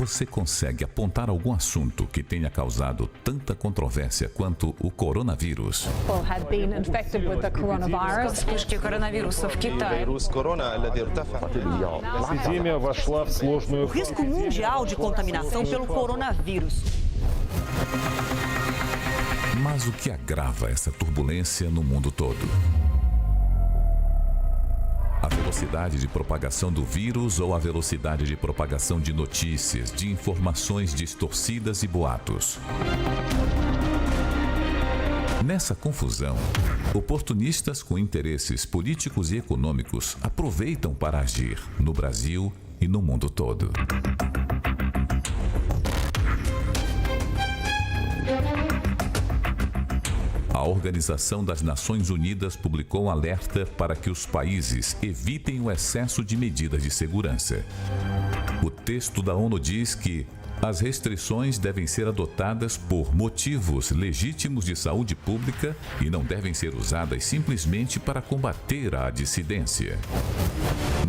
Você consegue apontar algum assunto que tenha causado tanta controvérsia quanto o coronavírus? People had been infected with the coronavirus. Вспышки коронавируса в Китае. Эпидемия вошла в сложную фазу. Risco mundial de contaminação pelo coronavírus. Mas o que agrava essa turbulência no mundo todo? A velocidade de propagação do vírus ou a velocidade de propagação de notícias, de informações distorcidas e boatos? Nessa confusão, oportunistas com interesses políticos e econômicos aproveitam para agir no Brasil e no mundo todo. A Organização das Nações Unidas publicou um alerta para que os países evitem o excesso de medidas de segurança. O texto da ONU diz que as restrições devem ser adotadas por motivos legítimos de saúde pública e não devem ser usadas simplesmente para combater a dissidência.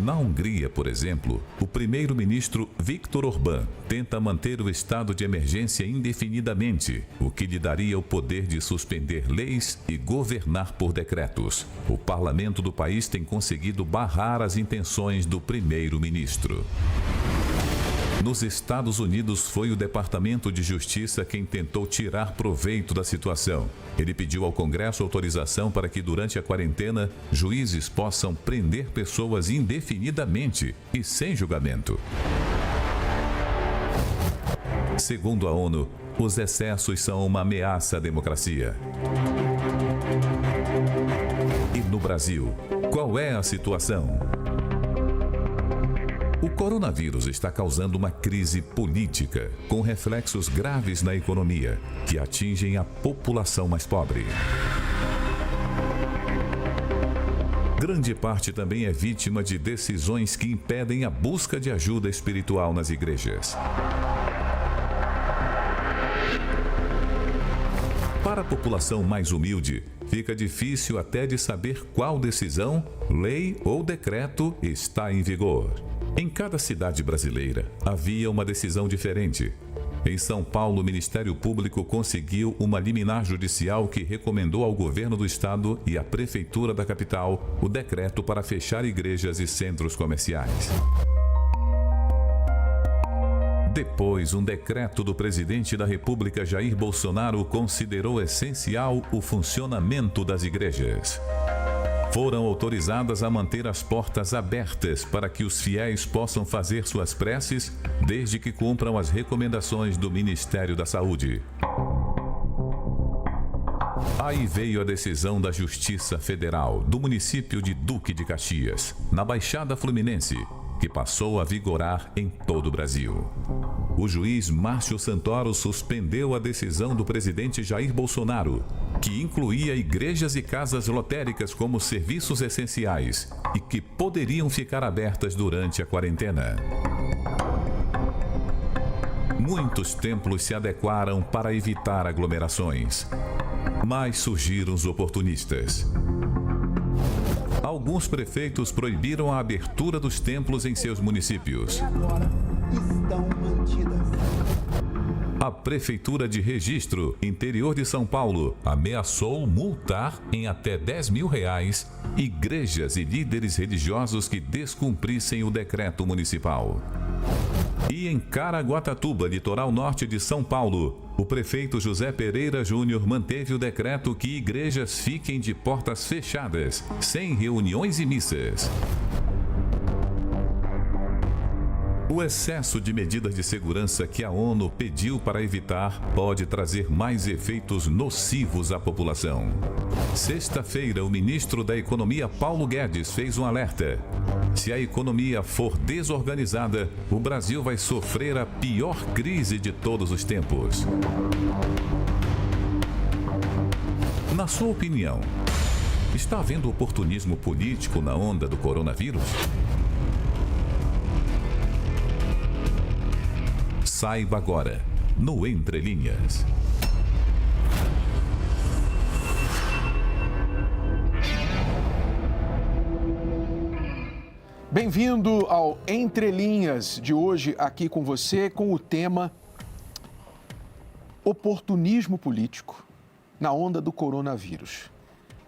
Na Hungria, por exemplo, o primeiro-ministro Viktor Orbán tenta manter o estado de emergência indefinidamente, o que lhe daria o poder de suspender leis e governar por decretos. O parlamento do país tem conseguido barrar as intenções do primeiro-ministro. Nos Estados Unidos, foi o Departamento de Justiça quem tentou tirar proveito da situação. Ele pediu ao Congresso autorização para que, durante a quarentena, juízes possam prender pessoas indefinidamente e sem julgamento. Segundo a ONU, os excessos são uma ameaça à democracia. E no Brasil, qual é a situação? O coronavírus está causando uma crise política, com reflexos graves na economia, que atingem a população mais pobre. Grande parte também é vítima de decisões que impedem a busca de ajuda espiritual nas igrejas. Para a população mais humilde, fica difícil até de saber qual decisão, lei ou decreto está em vigor. Em cada cidade brasileira, havia uma decisão diferente. Em São Paulo, o Ministério Público conseguiu uma liminar judicial que recomendou ao governo do estado e à prefeitura da capital o decreto para fechar igrejas e centros comerciais. Depois, um decreto do presidente da República, Jair Bolsonaro, considerou essencial o funcionamento das igrejas. Foram autorizadas a manter as portas abertas para que os fiéis possam fazer suas preces, desde que cumpram as recomendações do Ministério da Saúde. Aí veio a decisão da Justiça Federal do município de Duque de Caxias, na Baixada Fluminense, que passou a vigorar em todo o Brasil. O juiz Márcio Santoro suspendeu a decisão do presidente Jair Bolsonaro, que incluía igrejas e casas lotéricas como serviços essenciais e que poderiam ficar abertas durante a quarentena. Muitos templos se adequaram para evitar aglomerações, mas surgiram os oportunistas. Alguns prefeitos proibiram a abertura dos templos em seus municípios. Estão mantidas. A Prefeitura de Registro, interior de São Paulo, ameaçou multar em até R$10 mil igrejas e líderes religiosos que descumprissem o decreto municipal. E em Caraguatatuba, litoral norte de São Paulo, o prefeito José Pereira Júnior manteve o decreto que igrejas fiquem de portas fechadas, sem reuniões e missas. O excesso de medidas de segurança que a ONU pediu para evitar pode trazer mais efeitos nocivos à população. Sexta-feira, o ministro da Economia, Paulo Guedes, fez um alerta. Se a economia for desorganizada, o Brasil vai sofrer a pior crise de todos os tempos. Na sua opinião, está havendo oportunismo político na onda do coronavírus? Saiba agora, no Entre Linhas. Bem-vindo ao Entre Linhas de hoje, aqui com você, com o tema oportunismo político na onda do coronavírus.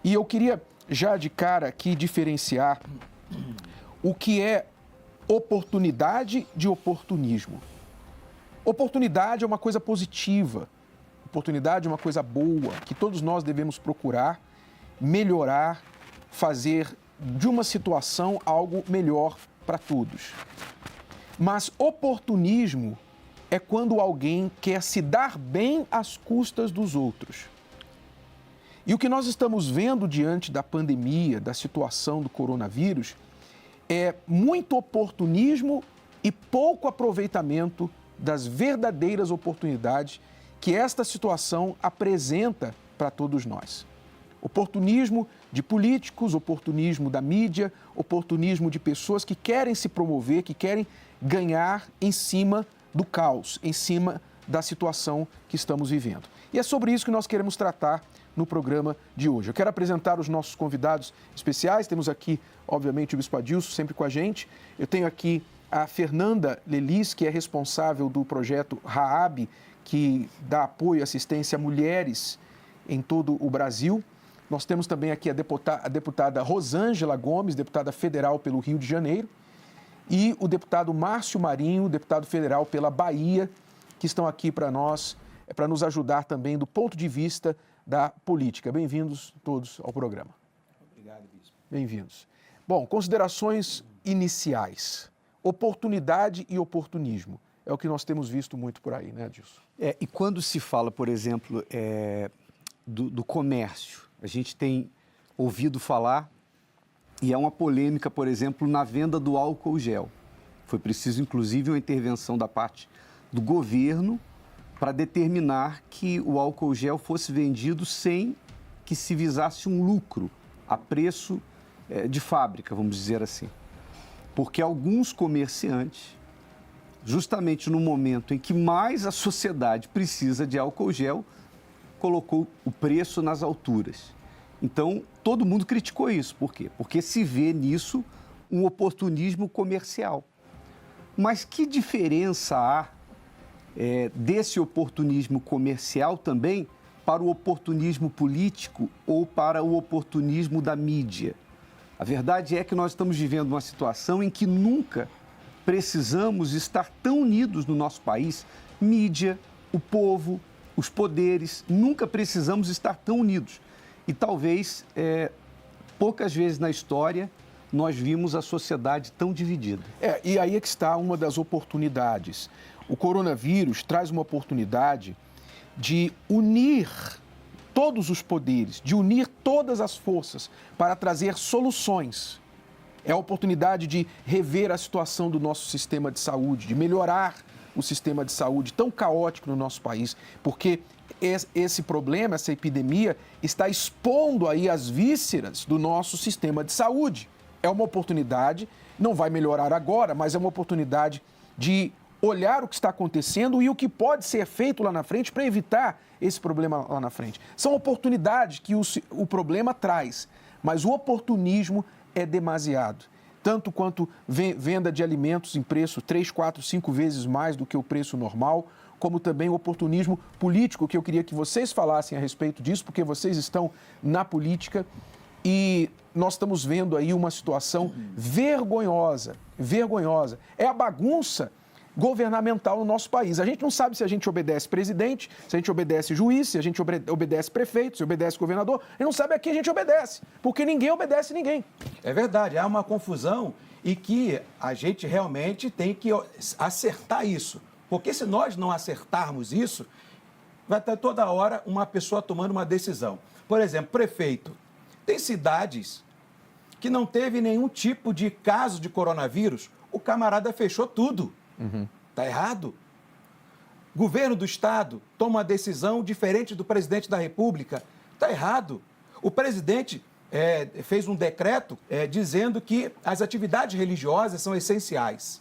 E eu queria já de cara aqui diferenciar o que é oportunidade de oportunismo. Oportunidade é uma coisa positiva, oportunidade é uma coisa boa, que todos nós devemos procurar melhorar, fazer de uma situação algo melhor para todos. Mas oportunismo é quando alguém quer se dar bem às custas dos outros. E o que nós estamos vendo diante da pandemia, da situação do coronavírus, é muito oportunismo e pouco aproveitamento das verdadeiras oportunidades que esta situação apresenta para todos nós. Oportunismo de políticos, oportunismo da mídia, oportunismo de pessoas que querem se promover, que querem ganhar em cima do caos, em cima da situação que estamos vivendo. E é sobre isso que nós queremos tratar no programa de hoje. Eu quero apresentar os nossos convidados especiais. Temos aqui, obviamente, o Bispo Adilson sempre com a gente. Eu tenho aqui a Fernanda Lelis, que é responsável do projeto RAAB, que dá apoio e assistência a mulheres em todo o Brasil. Nós temos também aqui a deputada Rosângela Gomes, deputada federal pelo Rio de Janeiro, e o deputado Márcio Marinho, deputado federal pela Bahia, que estão aqui para nós, para nos ajudar também do ponto de vista da política. Bem-vindos todos ao programa. Obrigado, Bispo. Bem-vindos. Bom, considerações iniciais. Oportunidade e oportunismo. É o que nós temos visto muito por aí, né, Adilson? E quando se fala, por exemplo, do comércio, a gente tem ouvido falar, e é uma polêmica, por exemplo, na venda do álcool gel. Foi preciso, inclusive, uma intervenção da parte do governo para determinar que o álcool gel fosse vendido sem que se visasse um lucro a preço de fábrica, vamos dizer assim. Porque alguns comerciantes, justamente no momento em que mais a sociedade precisa de álcool gel, colocou o preço nas alturas. Então, todo mundo criticou isso. Por quê? Porque se vê nisso um oportunismo comercial. Mas que diferença há desse oportunismo comercial também para o oportunismo político ou para o oportunismo da mídia? A verdade é que nós estamos vivendo uma situação em que nunca precisamos estar tão unidos no nosso país, mídia, o povo, os poderes, nunca precisamos estar tão unidos. E talvez, poucas vezes na história, nós vimos a sociedade tão dividida. E aí é que está uma das oportunidades. O coronavírus traz uma oportunidade de unir todos os poderes, de unir todas as forças para trazer soluções. É a oportunidade de rever a situação do nosso sistema de saúde, de melhorar o sistema de saúde tão caótico no nosso país, porque esse problema, essa epidemia, está expondo aí as vísceras do nosso sistema de saúde. É uma oportunidade, não vai melhorar agora, mas é uma oportunidade de olhar o que está acontecendo e o que pode ser feito lá na frente para evitar esse problema lá na frente. São oportunidades que o problema traz, mas o oportunismo é demasiado. Tanto quanto venda de alimentos em preço 3, 4, 5 vezes mais do que o preço normal, como também o oportunismo político, que eu queria que vocês falassem a respeito disso, porque vocês estão na política e nós estamos vendo aí uma situação vergonhosa. É a bagunça governamental no nosso país. A gente não sabe se a gente obedece presidente, se a gente obedece juiz, se a gente obedece prefeito, se obedece governador. A gente não sabe a quem a gente obedece, porque ninguém obedece ninguém. É verdade, há uma confusão e que a gente realmente tem que acertar isso. Porque se nós não acertarmos isso, vai ter toda hora uma pessoa tomando uma decisão. Por exemplo, prefeito. Tem cidades que não teve nenhum tipo de caso de coronavírus, o camarada fechou tudo. Está errado? Governo do Estado toma uma decisão diferente do presidente da República. Está errado. O presidente fez um decreto dizendo que as atividades religiosas são essenciais.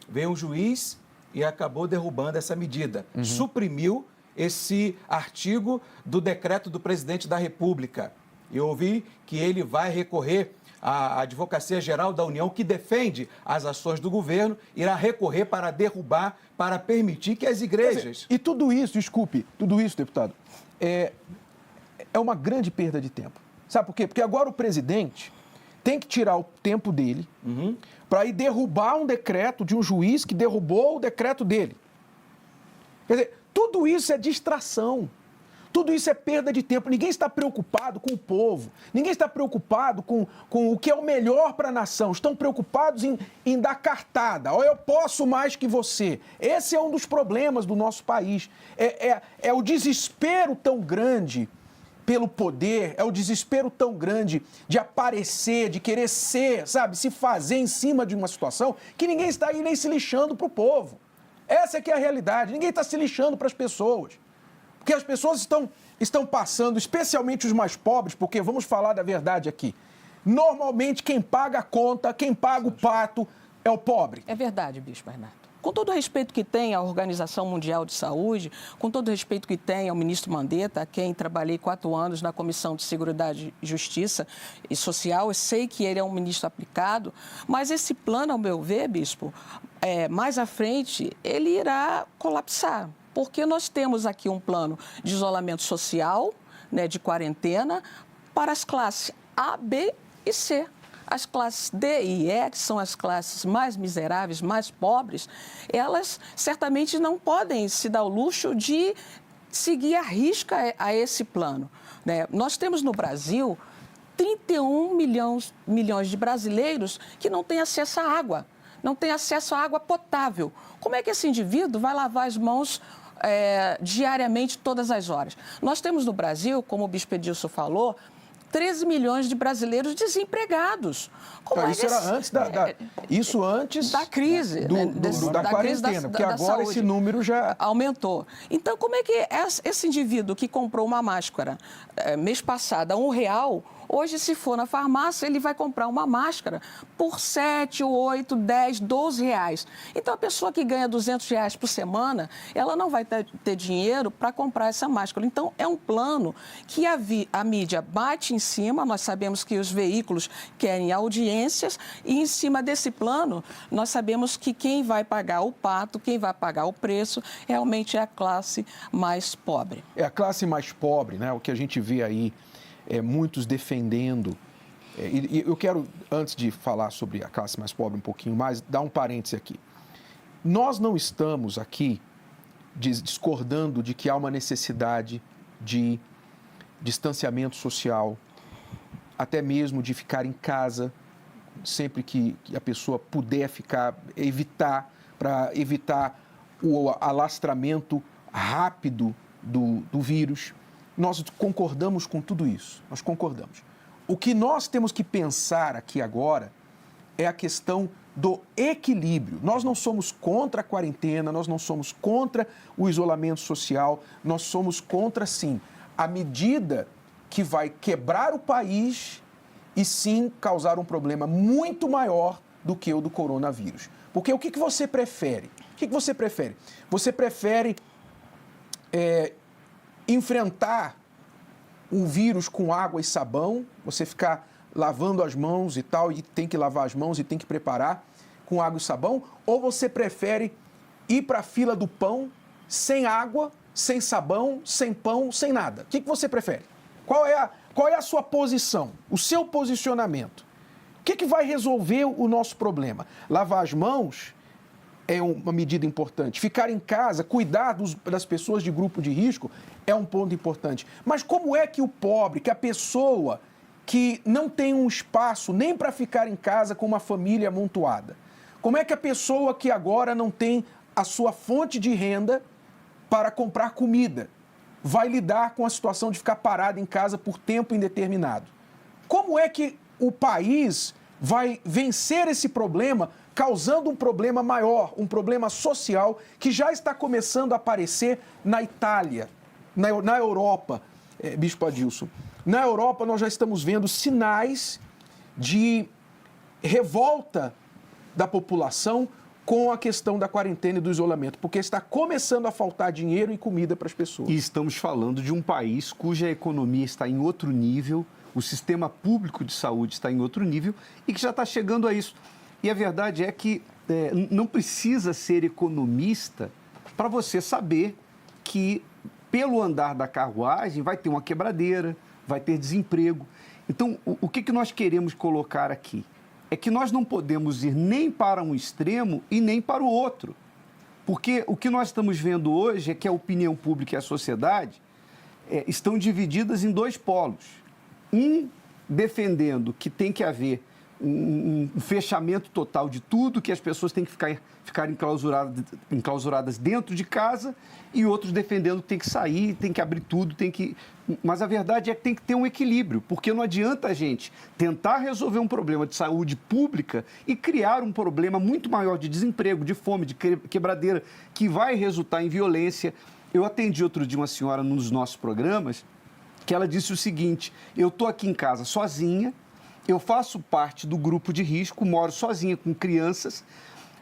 Veio um juiz e acabou derrubando essa medida. Suprimiu esse artigo do decreto do presidente da República. Eu ouvi que ele vai recorrer à Advocacia Geral da União, que defende as ações do governo, irá recorrer para derrubar, para permitir que as igrejas... E tudo isso, desculpe, tudo isso, deputado, é uma grande perda de tempo. Sabe por quê? Porque agora o presidente tem que tirar o tempo dele para ir derrubar um decreto de um juiz que derrubou o decreto dele. Quer dizer, tudo isso é distração. Tudo isso é perda de tempo. Ninguém está preocupado com o povo. Ninguém está preocupado com o que é o melhor para a nação. Estão preocupados em dar cartada. Ou eu posso mais que você. Esse é um dos problemas do nosso país. É o desespero tão grande pelo poder, é o desespero tão grande de aparecer, de querer ser, sabe, se fazer em cima de uma situação que ninguém está aí nem se lixando para o povo. Essa é que é a realidade. Ninguém está se lixando para as pessoas. Porque as pessoas estão passando, especialmente os mais pobres, porque vamos falar da verdade aqui. Normalmente quem paga a conta, quem paga o pato é o pobre. É verdade, Bispo Bernardo. Com todo o respeito que tem à Organização Mundial de Saúde, com todo o respeito que tem ao ministro Mandetta, a quem trabalhei 4 anos na Comissão de Seguridade, Justiça e Social, eu sei que ele é um ministro aplicado, mas esse plano, ao meu ver, Bispo, mais à frente, ele irá colapsar. Porque nós temos aqui um plano de isolamento social, né, de quarentena, para as classes A, B e C. As classes D e E, que são as classes mais miseráveis, mais pobres, elas certamente não podem se dar o luxo de seguir à risca a esse plano, né? Nós temos no Brasil 31 milhões de brasileiros que não têm acesso à água, não têm acesso à água potável. Como é que esse indivíduo vai lavar as mãos diariamente, todas as horas? Nós temos no Brasil, como o Bispo Edilson falou, 13 milhões de brasileiros desempregados. Isso antes da crise, da quarentena, porque agora esse número já aumentou. Então, como é que esse indivíduo que comprou uma máscara mês passado a R$1, hoje, se for na farmácia, ele vai comprar uma máscara por 7, 8, 10, 12 reais. Então, a pessoa que ganha R$200 por semana, ela não vai ter dinheiro para comprar essa máscara. Então, é um plano que a mídia bate em cima. Nós sabemos que os veículos querem audiências e, em cima desse plano, nós sabemos que quem vai pagar o pato, quem vai pagar o preço, realmente é a classe mais pobre. É a classe mais pobre, né? O que a gente vê aí. Muitos defendendo. E eu quero, antes de falar sobre a classe mais pobre um pouquinho mais, dar um parêntese aqui. Nós não estamos aqui discordando de que há uma necessidade de distanciamento social, até mesmo de ficar em casa, sempre que a pessoa puder ficar, para evitar o alastramento rápido do vírus. Nós concordamos com tudo isso, nós concordamos. O que nós temos que pensar aqui agora é a questão do equilíbrio. Nós não somos contra a quarentena, nós não somos contra o isolamento social, nós somos contra, sim, a medida que vai quebrar o país e, sim, causar um problema muito maior do que o do coronavírus. Porque o que você prefere? O que você prefere? Você prefere enfrentar o vírus com água e sabão, você ficar lavando as mãos e tal, e tem que lavar as mãos e tem que preparar com água e sabão, ou você prefere ir para a fila do pão sem água, sem sabão, sem pão, sem nada? O que você prefere? Qual é a sua posição, o seu posicionamento? O que vai resolver o nosso problema? Lavar as mãos é uma medida importante. Ficar em casa, cuidar das pessoas de grupo de risco é um ponto importante. Mas como é que o pobre, que a pessoa que não tem um espaço nem para ficar em casa com uma família amontoada, como é que a pessoa que agora não tem a sua fonte de renda para comprar comida vai lidar com a situação de ficar parada em casa por tempo indeterminado? Como é que o país vai vencer esse problema causando um problema maior, um problema social que já está começando a aparecer na Itália, na Europa, Bispo Adilson. Na Europa, nós já estamos vendo sinais de revolta da população com a questão da quarentena e do isolamento, porque está começando a faltar dinheiro e comida para as pessoas. E estamos falando de um país cuja economia está em outro nível, o sistema público de saúde está em outro nível e que já está chegando a isso. E a verdade é que não precisa ser economista para você saber que, pelo andar da carruagem, vai ter uma quebradeira, vai ter desemprego. Então, o que nós queremos colocar aqui? É que nós não podemos ir nem para um extremo e nem para o outro. Porque o que nós estamos vendo hoje é que a opinião pública e a sociedade estão divididas em dois polos. Um defendendo que tem que haver um fechamento total de tudo, que as pessoas têm que ficar enclausuradas dentro de casa, e outros defendendo que tem que sair, tem que abrir tudo, Mas a verdade é que tem que ter um equilíbrio, porque não adianta a gente tentar resolver um problema de saúde pública e criar um problema muito maior de desemprego, de fome, de quebradeira, que vai resultar em violência. Eu atendi outro dia uma senhora num dos nossos programas, que ela disse o seguinte: eu estou aqui em casa sozinha, eu faço parte do grupo de risco, moro sozinha com crianças,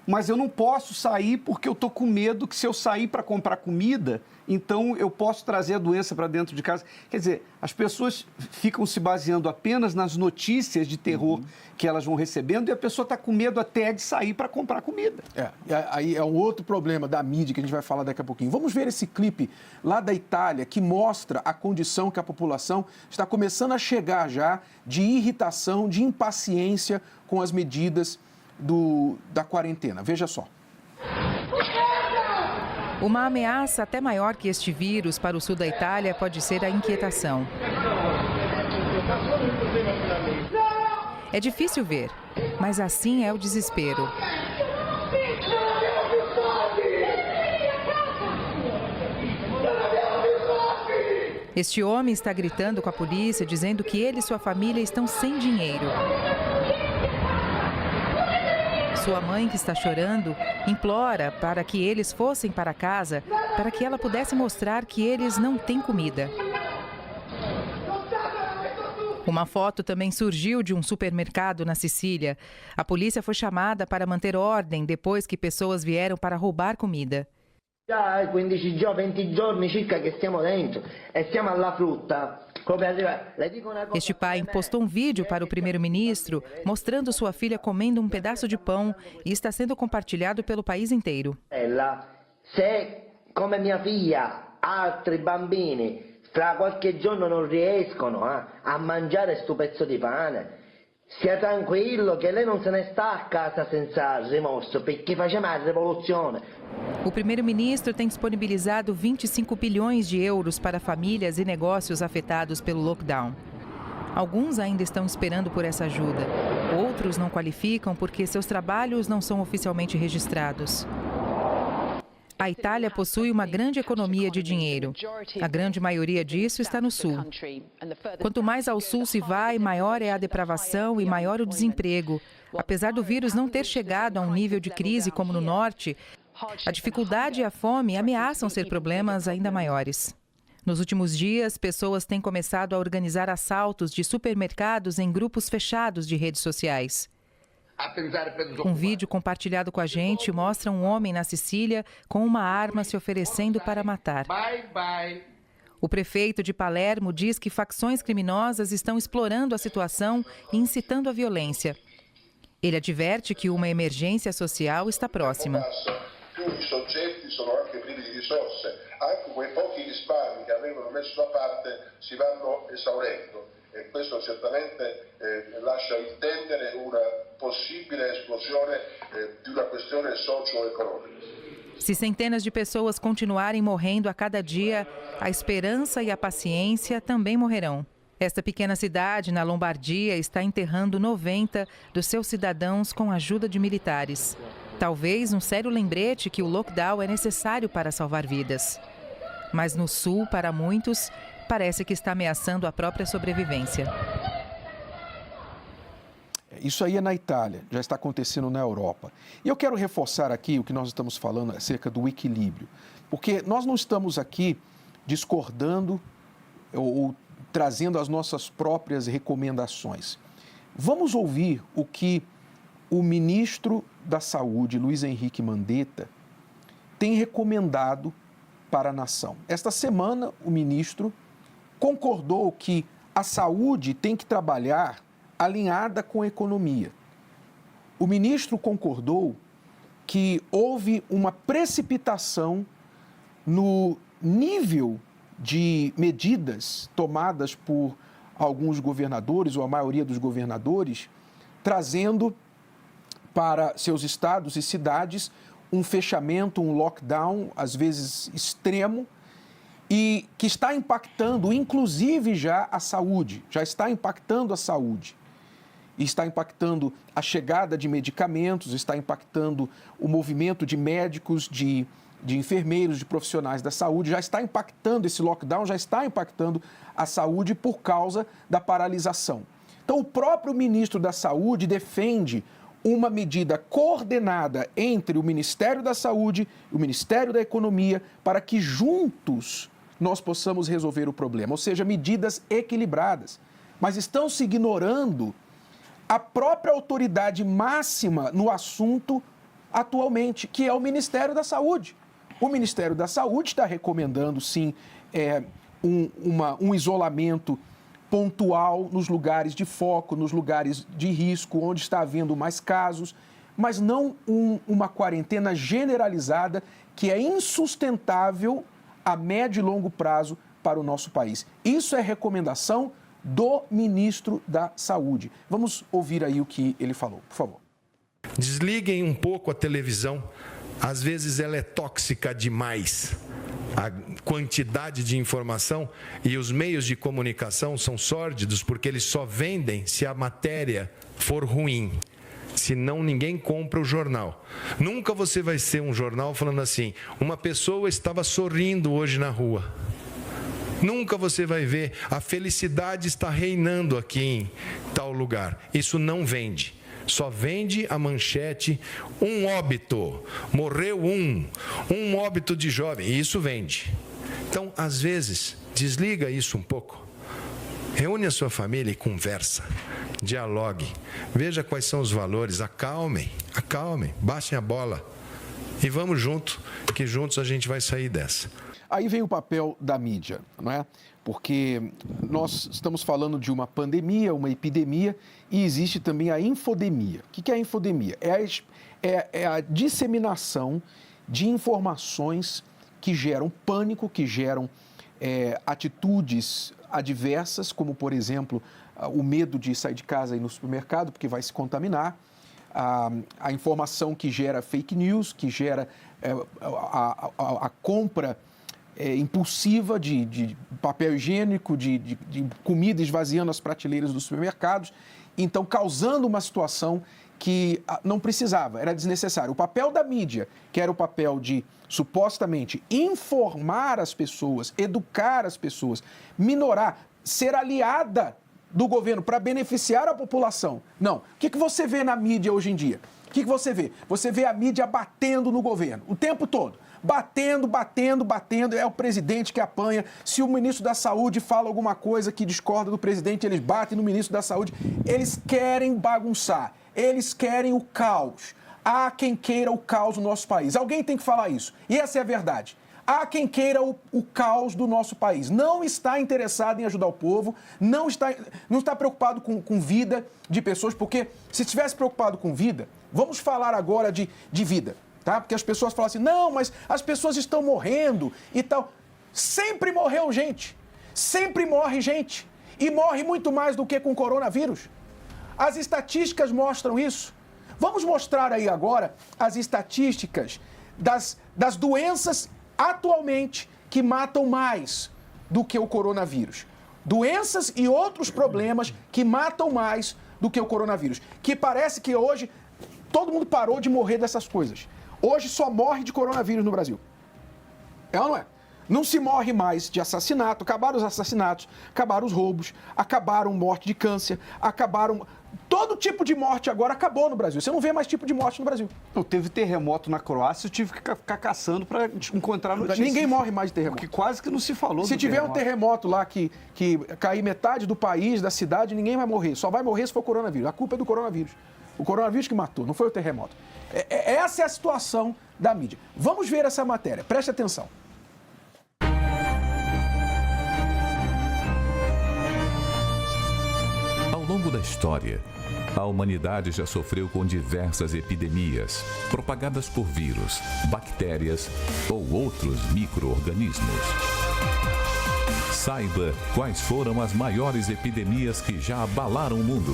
mas eu não posso sair porque eu estou com medo que, se eu sair para comprar comida, então eu posso trazer a doença para dentro de casa. Quer dizer, as pessoas ficam se baseando apenas nas notícias de terror que elas vão recebendo, e a pessoa está com medo até de sair para comprar comida. Aí é um outro problema da mídia que a gente vai falar daqui a pouquinho. Vamos ver esse clipe lá da Itália, que mostra a condição que a população está começando a chegar já de irritação, de impaciência com as medidas da quarentena. Veja só. Uma ameaça até maior que este vírus para o sul da Itália pode ser a inquietação. É difícil ver, mas assim é o desespero. Este homem está gritando com a polícia, dizendo que ele e sua família estão sem dinheiro. Sua mãe, que está chorando, implora para que eles fossem para casa, para que ela pudesse mostrar que eles não têm comida. Uma foto também surgiu de um supermercado na Sicília. A polícia foi chamada para manter ordem depois que pessoas vieram para roubar comida. Já 15 giorni, 20 giorni circa que stiamo dentro e stiamo alla frutta. Este pai postou um vídeo para o primeiro-ministro mostrando sua filha comendo um pedaço de pão e está sendo compartilhado pelo país inteiro. Se, come minha filha, altri bambini fra qualche giorno non riescono a mangiare sto pezzo di pane, sia tranquillo che lei non se ne sta a casa senza rimorso, perché facciamo a rivoluzione. O primeiro-ministro tem disponibilizado 25 bilhões de euros para famílias e negócios afetados pelo lockdown. Alguns ainda estão esperando por essa ajuda. Outros não qualificam porque seus trabalhos não são oficialmente registrados. A Itália possui uma grande economia de dinheiro. A grande maioria disso está no sul. Quanto mais ao sul se vai, maior é a depravação e maior o desemprego. Apesar do vírus não ter chegado a um nível de crise como no norte, a dificuldade e a fome ameaçam ser problemas ainda maiores. Nos últimos dias, pessoas têm começado a organizar assaltos de supermercados em grupos fechados de redes sociais. Um vídeo compartilhado com a gente mostra um homem na Sicília com uma arma se oferecendo para matar. O prefeito de Palermo diz que facções criminosas estão explorando a situação e incitando a violência. Ele adverte que uma emergência social está próxima. I soggetti sono anche privi di risorse, anche quei pochi risparmi che avevano messo da parte si vanno esaurendo e questo certamente lascia intendere una possibile esplosione di una questione socio-economica. Se centenas de pessoas continuarem morrendo a cada dia, a esperança e a paciência também morrerão. Esta pequena cidade, na Lombardia, está enterrando 90 dos seus cidadãos com a ajuda de militares. Talvez um sério lembrete que o lockdown é necessário para salvar vidas. Mas no sul, para muitos, parece que está ameaçando a própria sobrevivência. Isso aí é na Itália, já está acontecendo na Europa. E eu quero reforçar aqui o que nós estamos falando acerca do equilíbrio. Porque nós não estamos aqui discordando ou trazendo as nossas próprias recomendações. Vamos ouvir o que o ministro da Saúde, Luiz Henrique Mandetta, tem recomendado para a nação. Esta semana, o ministro concordou que a saúde tem que trabalhar alinhada com a economia. O ministro concordou que houve uma precipitação no nível de medidas tomadas por alguns governadores, ou a maioria dos governadores, trazendo para seus estados e cidades um fechamento, um lockdown, às vezes extremo, e que está impactando, inclusive, já a saúde, já está impactando a saúde. E está impactando a chegada de medicamentos, está impactando o movimento de médicos, de enfermeiros, de profissionais da saúde, já está impactando esse lockdown, já está impactando a saúde por causa da paralisação. Então, o próprio ministro da Saúde defende uma medida coordenada entre o Ministério da Saúde e o Ministério da Economia para que juntos nós possamos resolver o problema, ou seja, medidas equilibradas. Mas estão se ignorando a própria autoridade máxima no assunto atualmente, que é o Ministério da Saúde. O Ministério da Saúde está recomendando, sim, um isolamento pontual nos lugares de foco, nos lugares de risco, onde está havendo mais casos, mas não uma quarentena generalizada que é insustentável a médio e longo prazo para o nosso país. Isso é recomendação do ministro da Saúde. Vamos ouvir aí o que ele falou, por favor. Desliguem um pouco a televisão. Às vezes ela é tóxica demais. A quantidade de informação e os meios de comunicação são sórdidos porque eles só vendem se a matéria for ruim. Senão ninguém compra o jornal. Nunca você vai ser um jornal falando assim, uma pessoa estava sorrindo hoje na rua. Nunca você vai ver, a felicidade está reinando aqui em tal lugar. Isso não vende. Só vende a manchete, um óbito, morreu um óbito de jovem, e isso vende. Então, às vezes, desliga isso um pouco, reúne a sua família e conversa, dialogue, veja quais são os valores, acalmem, baixem a bola e vamos junto, que juntos a gente vai sair dessa. Aí vem o papel da mídia, não é? Porque nós estamos falando de uma pandemia, uma epidemia, e existe também a infodemia. O que é a infodemia? É a disseminação de informações que geram pânico, que geram atitudes adversas, como, por exemplo, o medo de sair de casa e ir no supermercado, porque vai se contaminar, a informação que gera fake news, que gera a compra impulsiva de papel higiênico, de comida esvaziando as prateleiras dos supermercados, então causando uma situação que não precisava, era desnecessário. O papel da mídia, que era o papel de supostamente informar as pessoas, educar as pessoas, minorar, ser aliada do governo para beneficiar a população. Não. O que você vê na mídia hoje em dia? O que você vê? Você vê a mídia batendo no governo o tempo todo. Batendo, é o presidente que apanha. Se o ministro da Saúde fala alguma coisa que discorda do presidente, eles batem no ministro da Saúde. Eles querem bagunçar, eles querem o caos. Há quem queira o caos no nosso país. Alguém tem que falar isso. E essa é a verdade. Há quem queira o caos do nosso país. Não está interessado em ajudar o povo, não está preocupado com vida de pessoas, porque se estivesse preocupado com vida, vamos falar agora de vida. Tá? Porque as pessoas falam assim, não, mas as pessoas estão morrendo e tal. Sempre morreu gente, sempre morre gente. E morre muito mais do que com coronavírus. As estatísticas mostram isso. Vamos mostrar aí agora as estatísticas das doenças atualmente que matam mais do que o coronavírus. Doenças e outros problemas que matam mais do que o coronavírus. Que parece que hoje todo mundo parou de morrer dessas coisas. Hoje só morre de coronavírus no Brasil. É ou não é? Não se morre mais de assassinato, acabaram os assassinatos, acabaram os roubos, acabaram morte de câncer, acabaram... Todo tipo de morte agora acabou no Brasil. Você não vê mais tipo de morte no Brasil. Não, teve terremoto na Croácia, eu tive que ficar caçando para encontrar notícias. Ninguém morre mais de terremoto. Porque quase que não se falou Se tiver um terremoto lá que cair metade do país, da cidade, ninguém vai morrer. Só vai morrer se for coronavírus. A culpa é do coronavírus. O coronavírus que matou, não foi o terremoto. Essa é a situação da mídia. Vamos ver essa matéria. Preste atenção. longo da história, a humanidade já sofreu com diversas epidemias propagadas por vírus, bactérias ou outros micro-organismos. Saiba quais foram as maiores epidemias que já abalaram o mundo.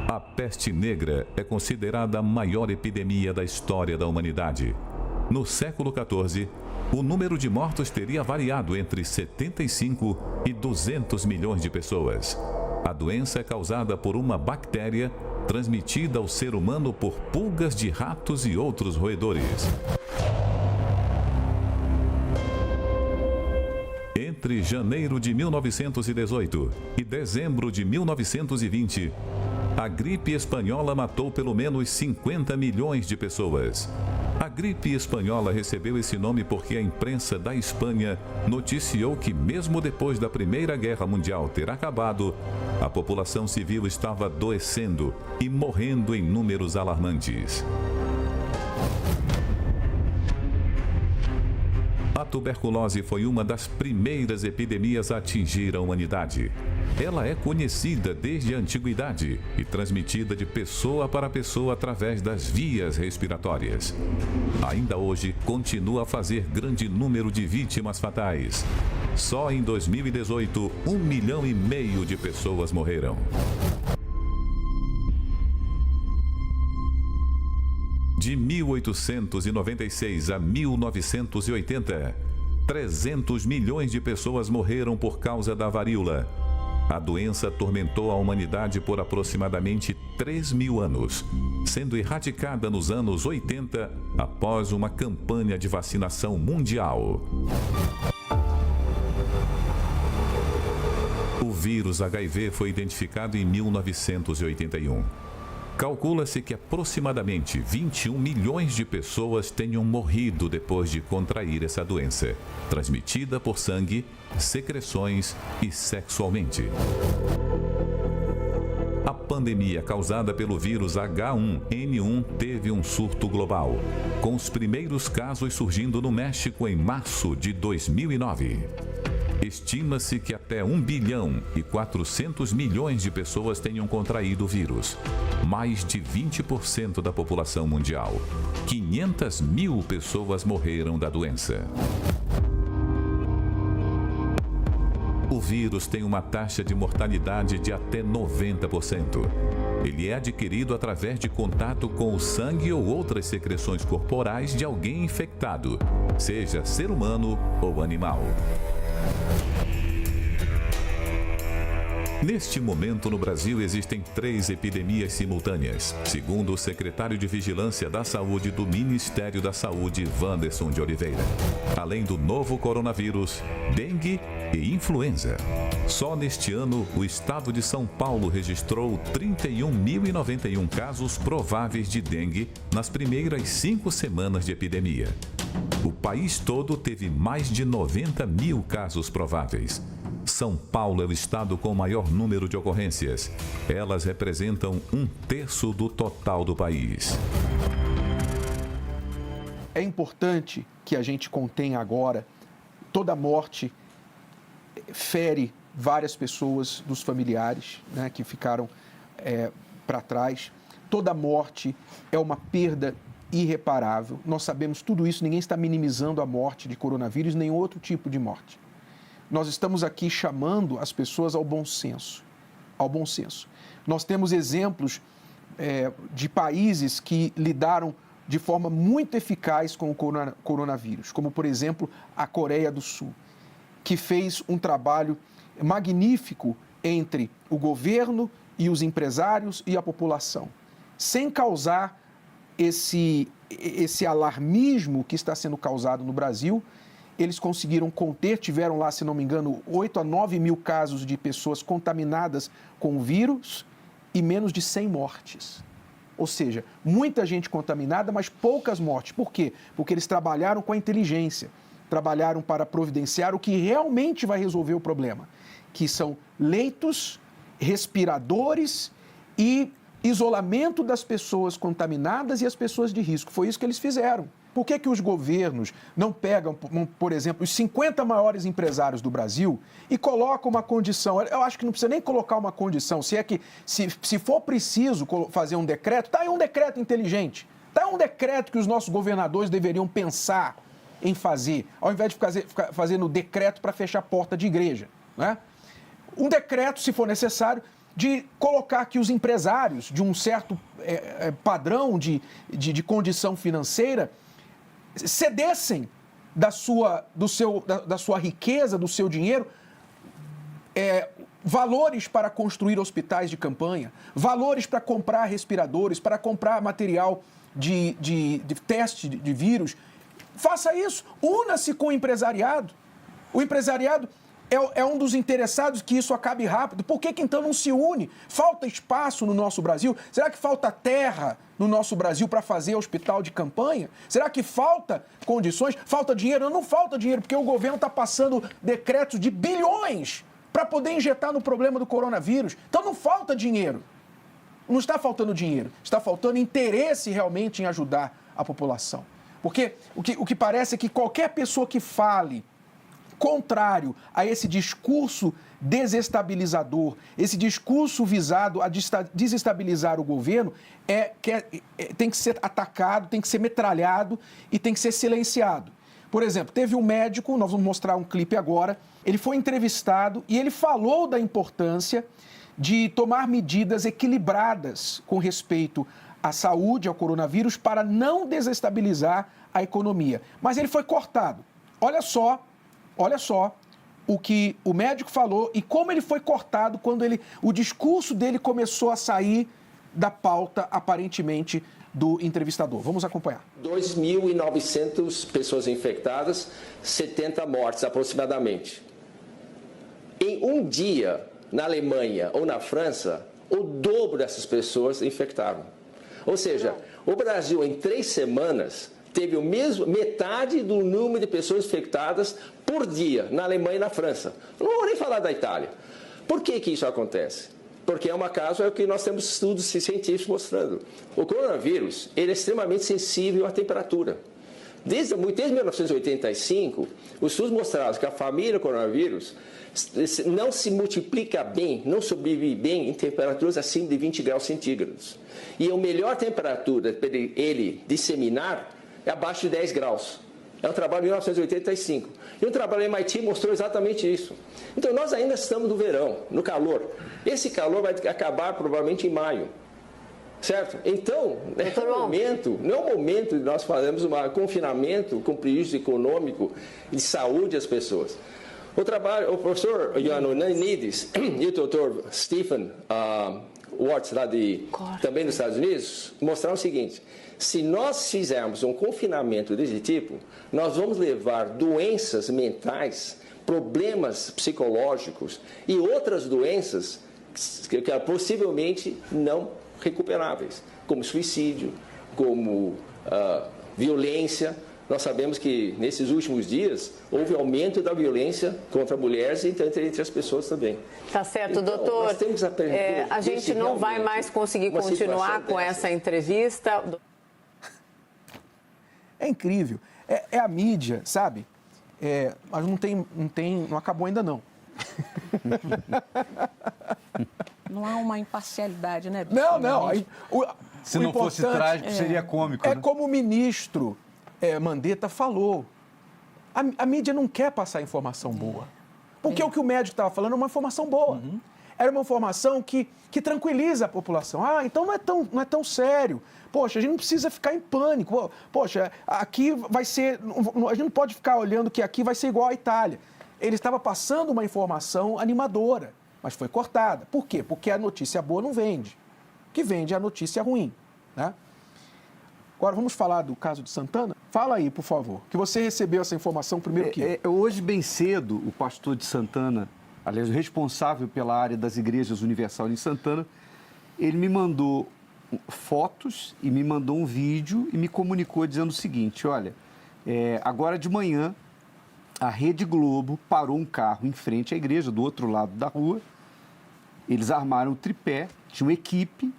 A peste negra é considerada a maior epidemia da história da humanidade. No século XIV, o número de mortos teria variado entre 75 e 200 milhões de pessoas. A doença é causada por uma bactéria transmitida ao ser humano por pulgas de ratos e outros roedores. Entre janeiro de 1918 e dezembro de 1920, a gripe espanhola matou pelo menos 50 milhões de pessoas. A gripe espanhola recebeu esse nome porque a imprensa da Espanha noticiou que, mesmo depois da Primeira Guerra Mundial ter acabado, a população civil estava adoecendo e morrendo em números alarmantes. A tuberculose foi uma das primeiras epidemias a atingir a humanidade. Ela é conhecida desde a antiguidade e transmitida de pessoa para pessoa através das vias respiratórias. Ainda hoje, continua a fazer grande número de vítimas fatais. Só em 2018, 1,5 milhão de pessoas morreram. De 1896 a 1980, 300 milhões de pessoas morreram por causa da varíola. A doença atormentou a humanidade por aproximadamente 3.000 anos, sendo erradicada nos anos 80 após uma campanha de vacinação mundial. O vírus HIV foi identificado em 1981. Calcula-se que aproximadamente 21 milhões de pessoas tenham morrido depois de contrair essa doença, transmitida por sangue, secreções e sexualmente. A pandemia causada pelo vírus H1N1 teve um surto global, com os primeiros casos surgindo no México em março de 2009. Estima-se que até 1 bilhão e 400 milhões de pessoas tenham contraído o vírus, mais de 20% da população mundial. 500 mil pessoas morreram da doença. O vírus tem uma taxa de mortalidade de até 90%. Ele é adquirido através de contato com o sangue ou outras secreções corporais de alguém infectado, seja ser humano ou animal. Neste momento, no Brasil, existem 3 epidemias simultâneas, segundo o secretário de Vigilância da Saúde do Ministério da Saúde, Wanderson de Oliveira. Além do novo coronavírus, dengue e influenza. Só neste ano, o estado de São Paulo registrou 31.091 casos prováveis de dengue nas primeiras 5 semanas de epidemia. O país todo teve mais de 90 mil casos prováveis. São Paulo é o estado com o maior número de ocorrências. Elas representam 1/3 do total do país. É importante que a gente contenha agora. Toda morte fere várias pessoas dos familiares, né, que ficaram para trás. Toda morte é uma perda irreparável. Nós sabemos tudo isso, ninguém está minimizando a morte de coronavírus, nem outro tipo de morte. Nós estamos aqui chamando as pessoas ao bom senso. Ao bom senso. Nós temos exemplos de países que lidaram de forma muito eficaz com o coronavírus, como, por exemplo, a Coreia do Sul, que fez um trabalho magnífico entre o governo e os empresários e a população, sem causar esse alarmismo que está sendo causado no Brasil. Eles conseguiram conter, tiveram lá, se não me engano, 8 a 9 mil casos de pessoas contaminadas com o vírus e menos de 100 mortes. Ou seja, muita gente contaminada, mas poucas mortes. Por quê? Porque eles trabalharam com a inteligência, trabalharam para providenciar o que realmente vai resolver o problema, que são leitos, respiradores e isolamento das pessoas contaminadas e as pessoas de risco. Foi isso que eles fizeram. Por que os governos não pegam, por exemplo, os 50 maiores empresários do Brasil e colocam uma condição? Eu acho que não precisa nem colocar uma condição. Se é que, se for preciso fazer um decreto, tá aí um decreto inteligente. Tá aí um decreto que os nossos governadores deveriam pensar em fazer, ao invés de ficar fazendo decreto para fechar a porta de igreja, né? Um decreto, se for necessário, de colocar que os empresários de um certo padrão de condição financeira cedessem da sua riqueza, do seu dinheiro, valores para construir hospitais de campanha, valores para comprar respiradores, para comprar material de teste de vírus. Faça isso, una-se com o empresariado. O empresariado é um dos interessados que isso acabe rápido. Por que então não se une? Falta espaço no nosso Brasil? Será que falta terra no nosso Brasil para fazer hospital de campanha? Será que falta condições? Falta dinheiro? Não falta dinheiro, porque o governo está passando decretos de bilhões para poder injetar no problema do coronavírus. Então não falta dinheiro. Não está faltando dinheiro, está faltando interesse realmente em ajudar a população. Porque o que parece é que qualquer pessoa que fale contrário a esse discurso desestabilizador, esse discurso visado a desestabilizar o governo, tem que ser atacado, tem que ser metralhado e tem que ser silenciado. Por exemplo, teve um médico, nós vamos mostrar um clipe agora, ele foi entrevistado e ele falou da importância de tomar medidas equilibradas com respeito à saúde, ao coronavírus, para não desestabilizar a economia. Mas ele foi cortado. Olha só o que o médico falou e como ele foi cortado quando o discurso dele começou a sair da pauta, aparentemente, do entrevistador. Vamos acompanhar. 2.900 pessoas infectadas, 70 mortes aproximadamente. Em um dia, na Alemanha ou na França, o dobro dessas pessoas infectaram. Ou seja, o Brasil, em 3 semanas, teve metade do número de pessoas infectadas por dia na Alemanha e na França. Não vou nem falar da Itália. Por que isso acontece? Porque é o que nós temos estudos científicos mostrando. O coronavírus, ele é extremamente sensível à temperatura. Desde 1985, os estudos mostraram que a família coronavírus não se multiplica bem, não sobrevive bem em temperaturas acima de 20 graus centígrados. E a melhor temperatura para ele disseminar é abaixo de 10 graus. É um trabalho de 1985. E um trabalho do MIT mostrou exatamente isso. Então, nós ainda estamos no verão, no calor. Esse calor vai acabar provavelmente em maio. Certo? Então, não é o momento de nós fazermos um confinamento com prejuízo econômico e de saúde às pessoas. O professor Ioannidis e o doutor Stephen Watts, também dos Estados Unidos, mostraram o seguinte: se nós fizermos um confinamento desse tipo, nós vamos levar doenças mentais, problemas psicológicos e outras doenças que possivelmente não recuperáveis, como suicídio, como violência. Nós sabemos que nesses últimos dias houve aumento da violência contra mulheres e entre as pessoas também. Tá certo, então, doutor. Nós temos a gente não vai mais conseguir continuar com essa entrevista. É incrível. É a mídia, sabe? Mas não acabou ainda não. Não há uma imparcialidade, né? Não. Se não fosse trágico, seria cômico. É, né? Como o ministro Mandetta falou. A mídia não quer passar informação boa. Porque o que o médico estava falando é uma informação boa. Era uma informação que tranquiliza a população. Então não é tão sério. Poxa, a gente não precisa ficar em pânico. Poxa, aqui vai ser... A gente não pode ficar olhando que aqui vai ser igual à Itália. Ele estava passando uma informação animadora, mas foi cortada. Por quê? Porque a notícia boa não vende. O que vende é a notícia ruim, né? Agora, vamos falar do caso de Santana? Fala aí, por favor, que você recebeu essa informação primeiro que... Hoje, bem cedo, o pastor de Santana, aliás, o responsável pela área das igrejas Universal em Santana, ele me mandou fotos e me mandou um vídeo e me comunicou dizendo o seguinte: olha, agora de manhã, a Rede Globo parou um carro em frente à igreja, do outro lado da rua, eles armaram o tripé, tinham equipe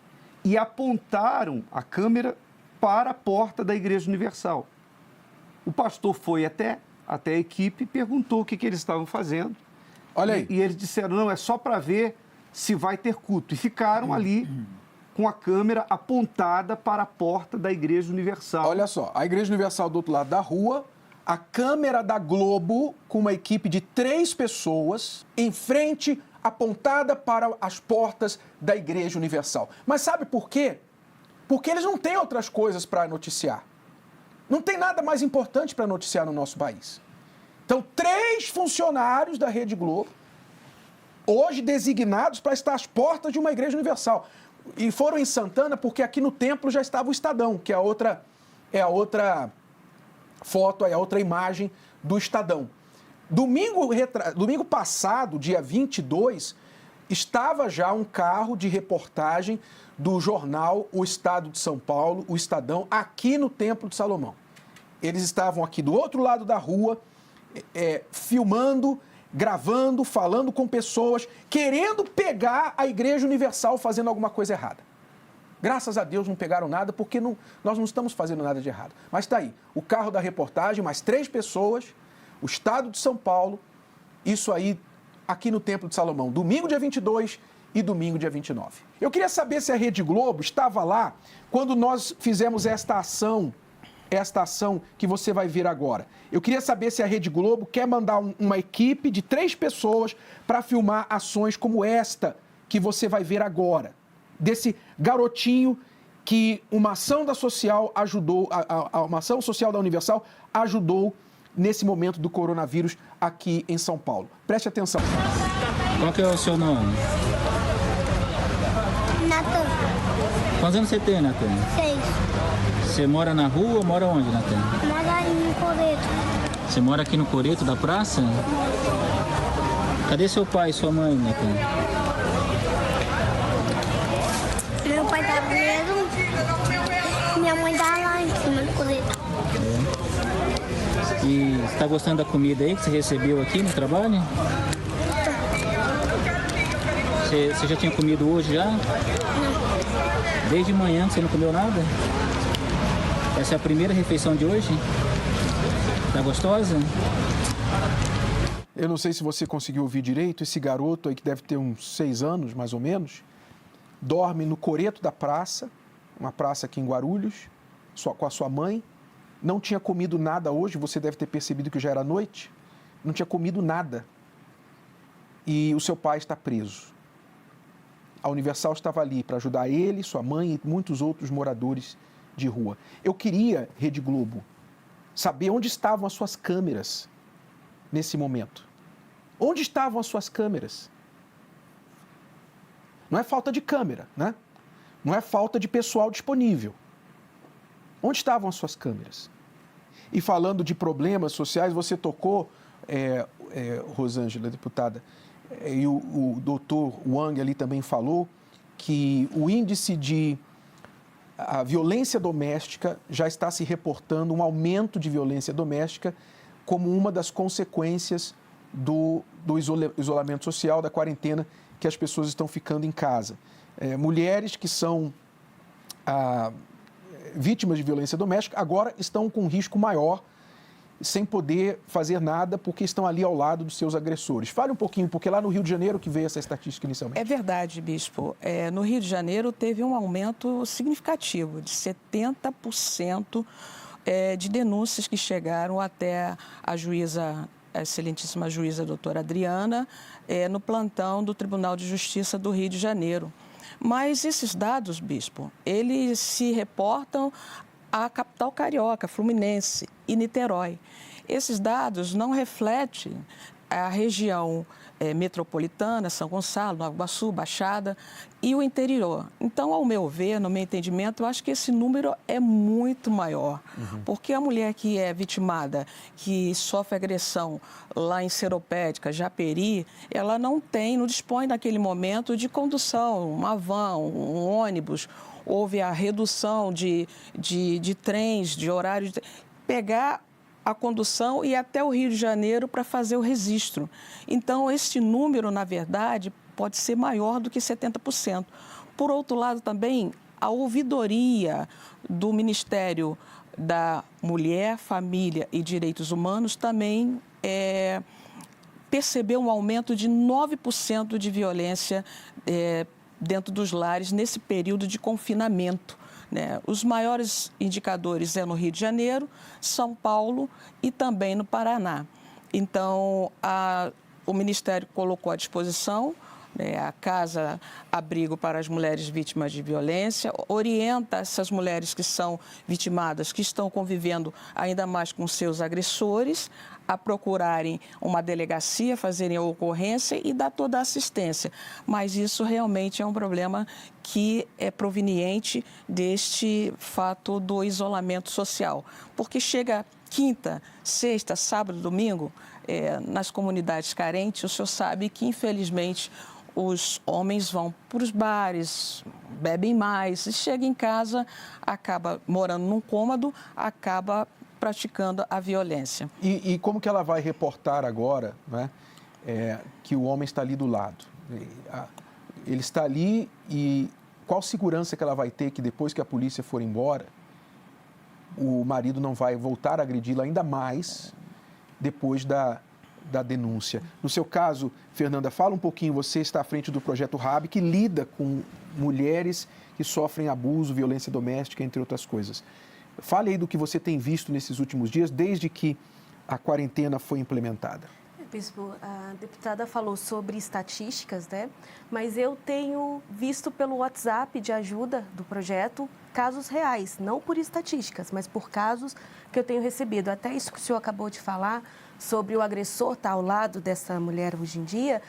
e apontaram a câmera para a porta da Igreja Universal. O pastor foi até a equipe e perguntou o que eles estavam fazendo. Olha aí. E eles disseram, não, é só para ver se vai ter culto. E ficaram ali com a câmera apontada para a porta da Igreja Universal. Olha só, a Igreja Universal do outro lado da rua, a câmera da Globo com uma equipe de 3 pessoas em frente, apontada para as portas da Igreja Universal. Mas sabe por quê? Porque eles não têm outras coisas para noticiar. Não tem nada mais importante para noticiar no nosso país. Então, 3 funcionários da Rede Globo, hoje designados para estar às portas de uma Igreja Universal. E foram em Santana porque aqui no templo já estava o Estadão, que é a outra foto, é a outra imagem do Estadão. Domingo passado, dia 22, estava já um carro de reportagem do jornal O Estado de São Paulo, o Estadão, aqui no Templo de Salomão. Eles estavam aqui do outro lado da rua, filmando, gravando, falando com pessoas, querendo pegar a Igreja Universal fazendo alguma coisa errada. Graças a Deus não pegaram nada, porque nós não estamos fazendo nada de errado. Mas está aí, o carro da reportagem, mais 3 pessoas, o Estado de São Paulo, isso aí aqui no Templo de Salomão, domingo dia 22 e domingo dia 29. Eu queria saber se a Rede Globo estava lá quando nós fizemos esta ação que você vai ver agora. Eu queria saber se a Rede Globo quer mandar uma equipe de 3 pessoas para filmar ações como esta que você vai ver agora. Desse garotinho que uma ação da social ajudou, uma ação social da Universal ajudou nesse momento do coronavírus aqui em São Paulo. Preste atenção. Qual que é o seu nome? Natan. Quantos anos você tem, Natan? 6. Você mora na rua ou mora onde, Natan? Mora no Coreto. Você mora aqui no Coreto da praça? Cadê seu pai e sua mãe, Natan? Meu pai tá preso. Minha mãe tá lá em cima do Coreto. E você tá gostando da comida aí que você recebeu aqui no trabalho? Você já tinha comido hoje já? Não. Desde manhã que você não comeu nada? Essa é a primeira refeição de hoje? Tá gostosa? Eu não sei se você conseguiu ouvir direito, esse garoto aí que deve ter uns 6 anos, mais ou menos, dorme no Coreto da praça, uma praça aqui em Guarulhos, com a sua mãe, não tinha comido nada hoje, você deve ter percebido que já era noite, não tinha comido nada. E o seu pai está preso. A Universal estava ali para ajudar ele, sua mãe e muitos outros moradores de rua. Eu queria, Rede Globo, saber onde estavam as suas câmeras nesse momento. Onde estavam as suas câmeras? Não é falta de câmera, né? Não é falta de pessoal disponível. Onde estavam as suas câmeras? E falando de problemas sociais, você tocou, Rosângela, deputada, e o doutor Wang ali também falou que o índice de violência doméstica já está se reportando, um aumento de violência doméstica como uma das consequências do isolamento social, da quarentena, que as pessoas estão ficando em casa. Mulheres que são vítimas de violência doméstica agora estão com um risco maior, sem poder fazer nada, porque estão ali ao lado dos seus agressores. Fale um pouquinho, porque lá no Rio de Janeiro que veio essa estatística inicialmente. É verdade, Bispo. No Rio de Janeiro teve um aumento significativo, de 70% de denúncias que chegaram até a excelentíssima juíza doutora Adriana, no plantão do Tribunal de Justiça do Rio de Janeiro. Mas esses dados, Bispo, eles se reportam à capital carioca, Fluminense e Niterói. Esses dados não refletem a região metropolitana, São Gonçalo, Nova Iguaçu, Baixada e o interior. Então, ao meu ver, no meu entendimento, eu acho que esse número é muito maior. Porque a mulher que é vitimada, que sofre agressão lá em Seropédica, Japeri, ela não dispõe naquele momento de condução, uma van, um ônibus. Houve a redução de trens, de horário de pegar a condução e ir até o Rio de Janeiro para fazer o registro. Então, esse número, na verdade, pode ser maior do que 70%. Por outro lado, também, a ouvidoria do Ministério da Mulher, Família e Direitos Humanos também percebeu um aumento de 9% de violência dentro dos lares nesse período de confinamento. Os maiores indicadores no Rio de Janeiro, São Paulo e também no Paraná. Então, o Ministério colocou à disposição a Casa Abrigo para as Mulheres Vítimas de Violência, orienta essas mulheres que são vitimadas, que estão convivendo ainda mais com seus agressores, a procurarem uma delegacia, fazerem a ocorrência e dar toda a assistência. Mas isso realmente é um problema que é proveniente deste fato do isolamento social. Porque chega quinta, sexta, sábado, domingo, nas comunidades carentes, o senhor sabe que, infelizmente, os homens vão para os bares, bebem mais, e chega em casa, acaba morando num cômodo, acaba praticando a violência. E como que ela vai reportar agora, né, que o homem está ali do lado? Ele está ali e qual segurança que ela vai ter que depois que a polícia for embora, o marido não vai voltar a agredi-la ainda mais depois da denúncia? No seu caso, Fernanda, fala um pouquinho, você está à frente do Projeto RAB, que lida com mulheres que sofrem abuso, violência doméstica, entre outras coisas. Fale aí do que você tem visto nesses últimos dias, desde que a quarentena foi implementada. Bispo, a deputada falou sobre estatísticas, né? Mas eu tenho visto pelo WhatsApp de ajuda do projeto casos reais, não por estatísticas, mas por casos que eu tenho recebido. Até isso que o senhor acabou de falar sobre o agressor estar ao lado dessa mulher hoje em dia.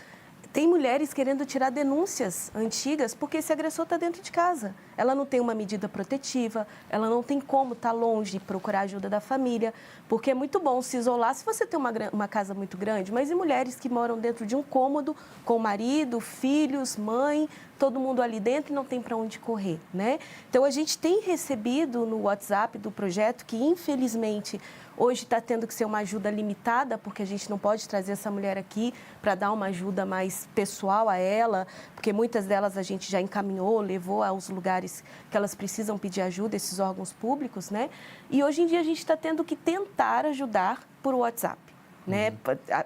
Tem mulheres querendo tirar denúncias antigas porque esse agressor está dentro de casa. Ela não tem uma medida protetiva, ela não tem como estar longe e procurar ajuda da família, porque é muito bom se isolar se você tem uma casa muito grande, mas e mulheres que moram dentro de um cômodo com marido, filhos, mãe, todo mundo ali dentro e não tem para onde correr, né? Então, a gente tem recebido no WhatsApp do projeto que, infelizmente, hoje está tendo que ser uma ajuda limitada, porque a gente não pode trazer essa mulher aqui para dar uma ajuda mais pessoal a ela, porque muitas delas a gente já encaminhou, levou aos lugares que elas precisam pedir ajuda, esses órgãos públicos, né? E hoje em dia a gente está tendo que tentar ajudar por WhatsApp, né?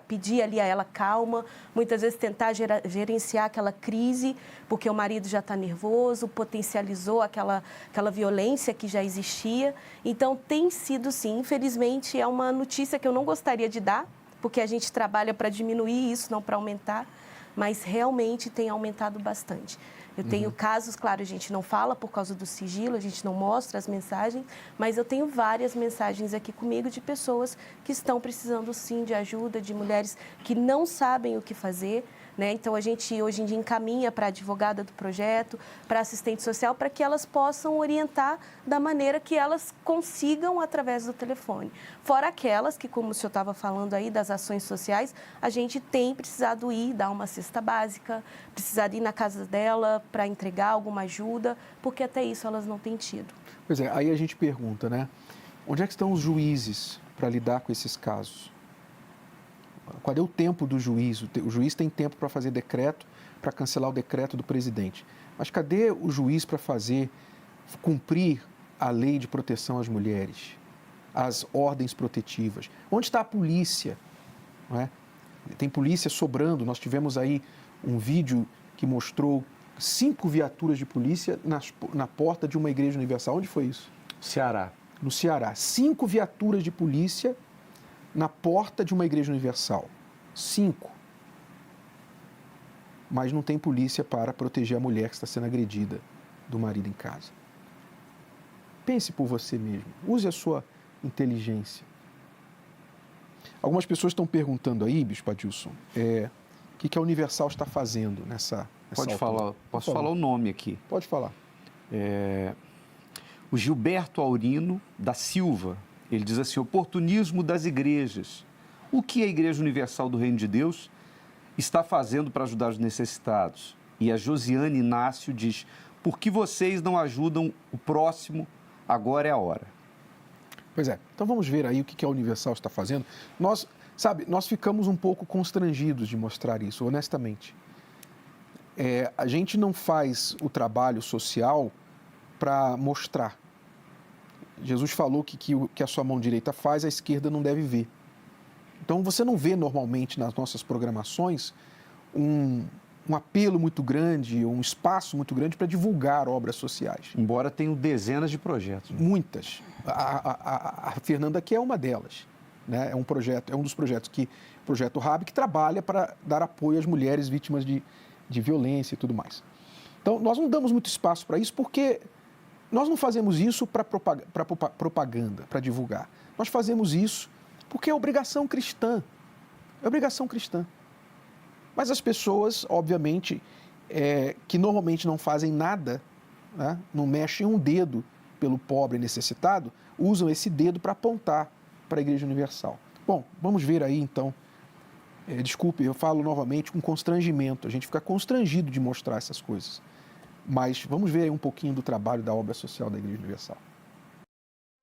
Pedir ali a ela calma, muitas vezes tentar gerenciar aquela crise, porque o marido já está nervoso, potencializou aquela violência que já existia. Então, tem sido, sim, infelizmente, é uma notícia que eu não gostaria de dar, porque a gente trabalha para diminuir isso, não para aumentar, mas realmente tem aumentado bastante. Eu tenho casos, claro, a gente não fala por causa do sigilo, a gente não mostra as mensagens, mas eu tenho várias mensagens aqui comigo de pessoas que estão precisando, sim, de ajuda, de mulheres que não sabem o que fazer, né? Então, a gente hoje em dia encaminha para a advogada do projeto, para a assistente social, para que elas possam orientar da maneira que elas consigam através do telefone. Fora aquelas que, como o senhor estava falando aí, das ações sociais, a gente tem precisado ir dar uma cesta básica, precisado ir na casa dela para entregar alguma ajuda, porque até isso elas não têm tido. Pois é, aí a gente pergunta, né? Onde é que estão os juízes para lidar com esses casos? Qual é o tempo do juiz? O juiz tem tempo para fazer decreto, para cancelar o decreto do presidente. Mas cadê o juiz para cumprir a lei de proteção às mulheres, as ordens protetivas? Onde está a polícia? Não é? Tem polícia sobrando. Nós tivemos aí um vídeo que mostrou 5 viaturas de polícia na porta de uma igreja universal. Onde foi isso? Ceará. No Ceará. 5 viaturas de polícia na porta de uma igreja universal. 5. Mas não tem polícia para proteger a mulher que está sendo agredida do marido em casa. Pense por você mesmo. Use a sua inteligência. Algumas pessoas estão perguntando aí, Bispo Adilson, o que a Universal está fazendo nessa altura? Posso falar o nome aqui? Pode falar. O Gilberto Aurino da Silva. Ele diz assim: oportunismo das igrejas. O que a Igreja Universal do Reino de Deus está fazendo para ajudar os necessitados? E a Josiane Inácio diz: por que vocês não ajudam o próximo? Agora é a hora. Pois é. Então vamos ver aí o que a Universal está fazendo. Nós ficamos um pouco constrangidos de mostrar isso, honestamente. A gente não faz o trabalho social para mostrar. Jesus falou que o que a sua mão direita faz, a esquerda não deve ver. Então, você não vê normalmente nas nossas programações um apelo muito grande, um espaço muito grande para divulgar obras sociais. Embora tenham dezenas de projetos. Muitas. A Fernanda aqui é uma delas. Né? É um dos projetos o Projeto RAB, que trabalha para dar apoio às mulheres vítimas de violência e tudo mais. Então, nós não damos muito espaço para isso porque nós não fazemos isso para propaganda, para divulgar. Nós fazemos isso porque é obrigação cristã. É obrigação cristã. Mas as pessoas, obviamente, que normalmente não fazem nada, né, não mexem um dedo pelo pobre necessitado, usam esse dedo para apontar para a Igreja Universal. Bom, vamos ver aí então. Desculpe, eu falo novamente com constrangimento. A gente fica constrangido de mostrar essas coisas. Mas vamos ver aí um pouquinho do trabalho da obra social da Igreja Universal.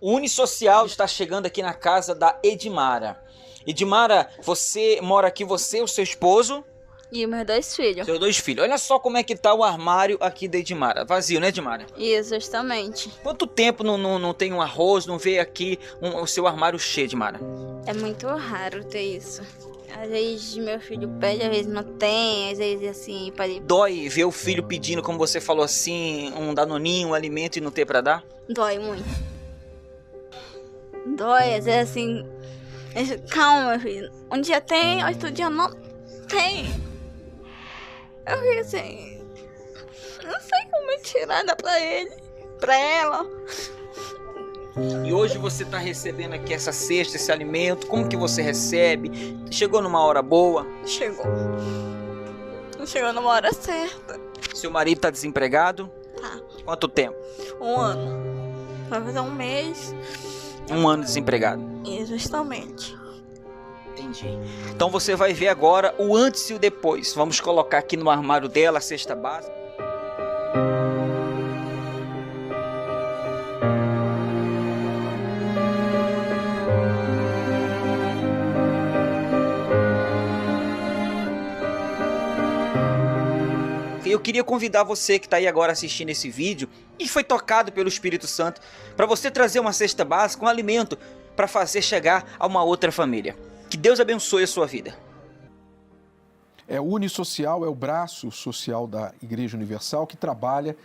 O Unisocial está chegando aqui na casa da Edmara. Edmara, você mora aqui, você, o seu esposo... E meus 2 filhos. Seus 2 filhos. Olha só como é que tá o armário aqui da Edmara. Vazio, né, Edmara? Isso, justamente. Quanto tempo não tem um arroz, não vê aqui o seu armário cheio, Edmara? É muito raro ter isso. Às vezes meu filho pede, às vezes não tem, às vezes assim... Dói ver o filho pedindo, como você falou assim, um danoninho, um alimento e não ter pra dar? Dói muito. Dói, às vezes assim... Calma, meu filho. Um dia tem, outro dia não tem. Eu fico assim... Não sei como tirar pra ele, pra ela. E hoje você está recebendo aqui essa cesta, esse alimento. Como que você recebe? Chegou numa hora boa? Chegou. Chegou numa hora certa. Seu marido está desempregado? Tá. Quanto tempo? 1 ano. Vai fazer 1 mês. 1 ano desempregado? Justamente. Entendi. Então você vai ver agora o antes e o depois. Vamos colocar aqui no armário dela a cesta básica. Eu queria convidar você que está aí agora assistindo esse vídeo e foi tocado pelo Espírito Santo para você trazer uma cesta básica, um alimento para fazer chegar a uma outra família. Que Deus abençoe a sua vida. O Unisocial é o braço social da Igreja Universal que trabalha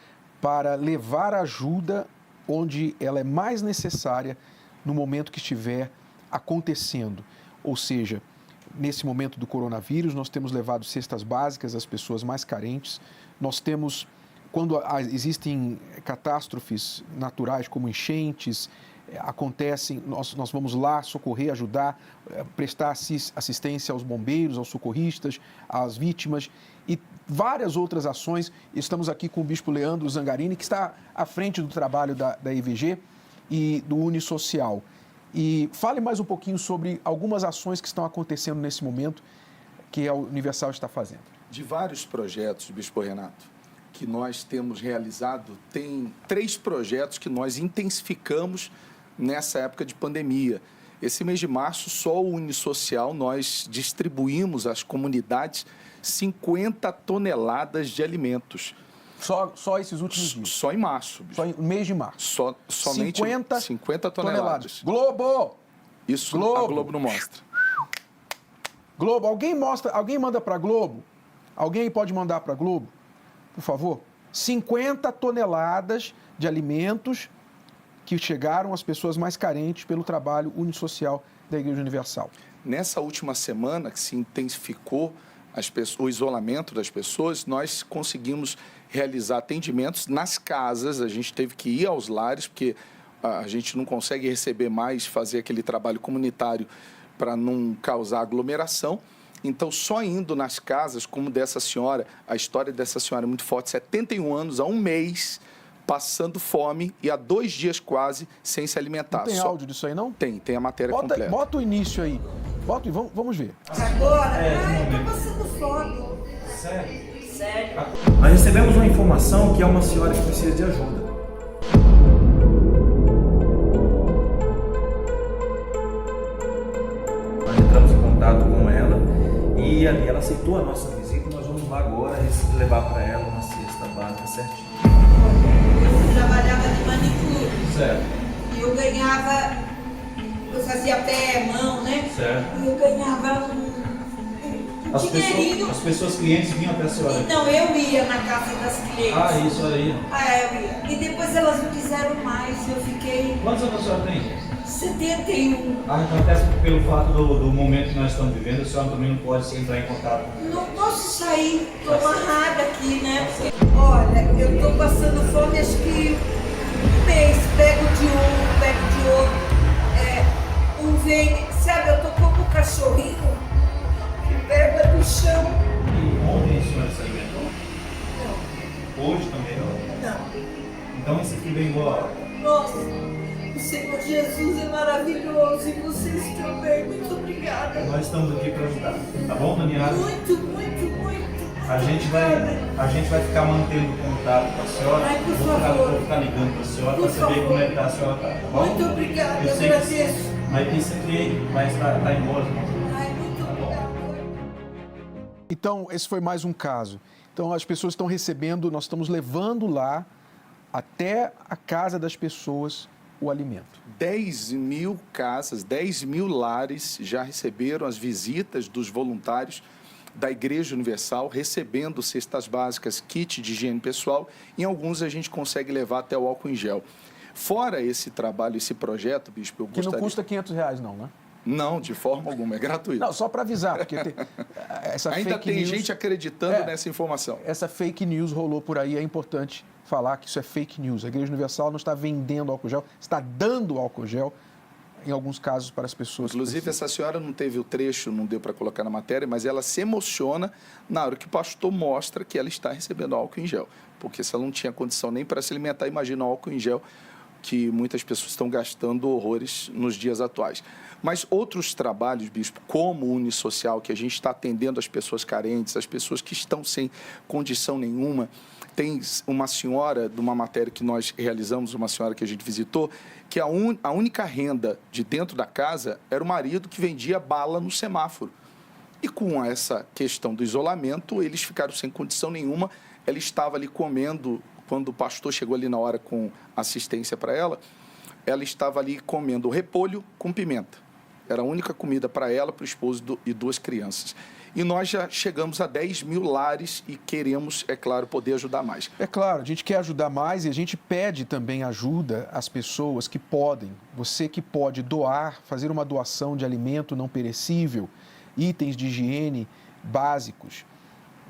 para levar ajuda onde ela é mais necessária no momento que estiver acontecendo. Ou seja, nesse momento do coronavírus, nós temos levado cestas básicas às pessoas mais carentes. Nós temos, quando existem catástrofes naturais como enchentes, acontecem, nós vamos lá socorrer, ajudar, prestar assistência aos bombeiros, aos socorristas, às vítimas e várias outras ações. Estamos aqui com o Bispo Leandro Zangarini, que está à frente do trabalho da IVG e do Unisocial. E fale mais um pouquinho sobre algumas ações que estão acontecendo nesse momento que a Universal está fazendo. De vários projetos, Bispo Renato, que nós temos realizado, tem 3 projetos que nós intensificamos nessa época de pandemia. Esse mês de março, só o Unisocial, nós distribuímos às comunidades 50 toneladas de alimentos. Só esses últimos dias? Só em março. Bicho. Só em mês de março? Somente 50 toneladas. Globo! Isso Globo. A Globo não mostra. Globo, alguém manda para a Globo? Alguém pode mandar para a Globo? Por favor? 50 toneladas de alimentos que chegaram às pessoas mais carentes pelo trabalho Unisocial da Igreja Universal. Nessa última semana que se intensificou o isolamento das pessoas, nós conseguimos realizar atendimentos nas casas. A gente teve que ir aos lares, porque a gente não consegue receber mais, fazer aquele trabalho comunitário para não causar aglomeração. Então, só indo nas casas, como dessa senhora, a história dessa senhora é muito forte, 71 anos, há 1 mês, passando fome e há 2 dias quase sem se alimentar. Não tem áudio disso aí, não? Tem a matéria completa. Bota o início aí. Bota e vamos ver. Agora? Tô passando fome. Sério? Nós recebemos uma informação que é uma senhora que precisa de ajuda. Nós entramos em contato com ela e ali ela aceitou a nossa visita. Nós vamos lá agora levar para ela uma cesta básica certinho. Eu trabalhava de manicure. Certo. Eu ganhava, eu fazia pé, mão, né? Certo. E eu ganhava um dinheirinho. As pessoas clientes vinham até a senhora? Então, eu ia na casa das clientes. Ah, isso aí. Eu ia. E depois elas não quiseram mais, eu fiquei... Quantos anos a senhora tem? 71. Acontece pelo fato do momento que nós estamos vivendo, a senhora também não pode entrar em contato. Não posso sair, estou amarrada aqui, né? Olha, eu estou passando fome, acho que um mês, pego de um, pego de outro. Um vem, sabe, eu estou como um cachorrinho que pega do chão. E ontem a senhora se alimentou? Não. Hoje também não? Não. Então isso aqui vem embora? Nossa, o Senhor Jesus é maravilhoso e vocês também, muito obrigada. Nós estamos aqui para ajudar, tá bom, Daniela? Muito, muito, muito. A gente vai ficar mantendo contato com a senhora. Ai, por favor. Vou ficar ligando para a senhora para saber como é que a senhora está, tá bom? Muito obrigada, eu sei agradeço. Mas isso aqui vai estar em boas mãos. Ai, muito obrigada. Então, esse foi mais um caso. Então, as pessoas estão recebendo, nós estamos levando lá até a casa das pessoas o alimento. 10 mil casas, 10 mil lares já receberam as visitas dos voluntários da Igreja Universal, recebendo cestas básicas, kit de higiene pessoal. Em alguns a gente consegue levar até o álcool em gel. Fora esse trabalho, esse projeto, Bispo, eu gostaria... Que não custa R$500, não, né? Não, de forma alguma, é gratuito. Não, só para avisar, porque essa ainda fake tem news, gente acreditando nessa informação. Essa fake news rolou por aí, é importante falar que isso é fake news. A Igreja Universal não está vendendo álcool gel, está dando álcool gel, em alguns casos, para as pessoas. Inclusive, essa senhora não teve o trecho, não deu para colocar na matéria, mas ela se emociona na hora que o pastor mostra que ela está recebendo álcool em gel. Porque se ela não tinha condição nem para se alimentar, imagina o álcool em gel que muitas pessoas estão gastando horrores nos dias atuais. Mas outros trabalhos, Bispo, como o Unisocial, que a gente está atendendo as pessoas carentes, as pessoas que estão sem condição nenhuma. Tem uma senhora, de uma matéria que nós realizamos, uma senhora que a gente visitou, que a única renda de dentro da casa era o marido que vendia bala no semáforo. E com essa questão do isolamento, eles ficaram sem condição nenhuma. Ela estava ali comendo, quando o pastor chegou ali na hora com assistência para ela, ela estava ali comendo repolho com pimenta. Era a única comida para ela, para o esposo e 2 crianças. E nós já chegamos a 10 mil lares e queremos, é claro, poder ajudar mais. É claro, a gente quer ajudar mais e a gente pede também ajuda às pessoas que podem. Você que pode doar, fazer uma doação de alimento não perecível, itens de higiene básicos.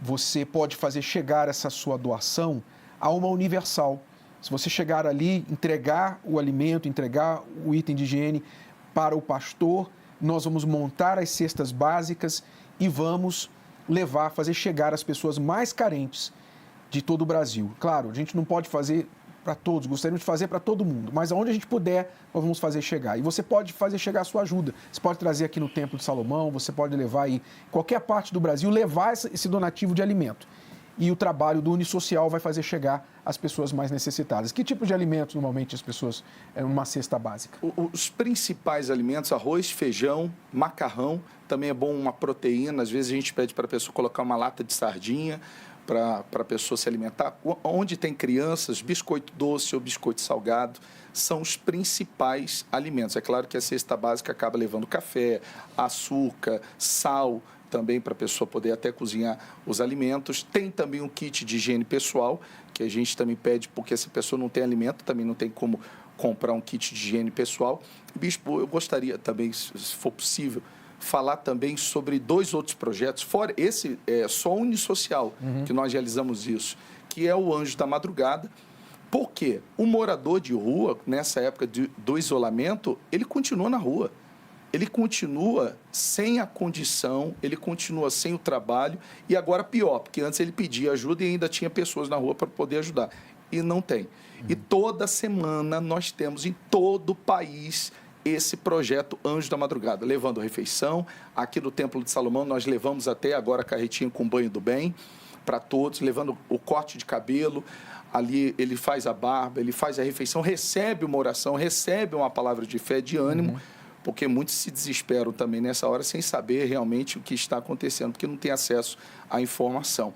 Você pode fazer chegar essa sua doação a uma Universal. Se você chegar ali, entregar o alimento, entregar o item de higiene para o pastor, nós vamos montar as cestas básicas e vamos levar, fazer chegar às pessoas mais carentes de todo o Brasil. Claro, a gente não pode fazer para todos, gostaríamos de fazer para todo mundo, mas aonde a gente puder, nós vamos fazer chegar. E você pode fazer chegar a sua ajuda. Você pode trazer aqui no Templo de Salomão, você pode levar aí, em qualquer parte do Brasil, levar esse donativo de alimento. E o trabalho do Unisocial vai fazer chegar às pessoas mais necessitadas. Que tipo de alimentos, normalmente, as pessoas, numa cesta básica? Os principais alimentos, arroz, feijão, macarrão, também é bom uma proteína. Às vezes a gente pede para a pessoa colocar uma lata de sardinha para a pessoa se alimentar. Onde tem crianças, biscoito doce ou biscoito salgado são os principais alimentos. É claro que a cesta básica acaba levando café, açúcar, sal, também para a pessoa poder até cozinhar os alimentos. Tem também um kit de higiene pessoal, que a gente também pede, porque se a pessoa não tem alimento, também não tem como comprar um kit de higiene pessoal. Bispo, eu gostaria também, se for possível, falar também sobre 2 outros projetos, fora esse é só Unisocial, que nós realizamos isso, que é o Anjo da Madrugada. Porque o morador de rua, nessa época do isolamento, ele continua na rua. Ele continua sem a condição, ele continua sem o trabalho e agora pior, porque antes ele pedia ajuda e ainda tinha pessoas na rua para poder ajudar. E não tem. E toda semana nós temos em todo o país esse projeto Anjo da Madrugada, levando refeição. Aqui no Templo de Salomão nós levamos até agora a carretinha com banho do bem para todos, levando o corte de cabelo. Ali ele faz a barba, ele faz a refeição, recebe uma oração, recebe uma palavra de fé, de ânimo, porque muitos se desesperam também nessa hora sem saber realmente o que está acontecendo, porque não tem acesso à informação.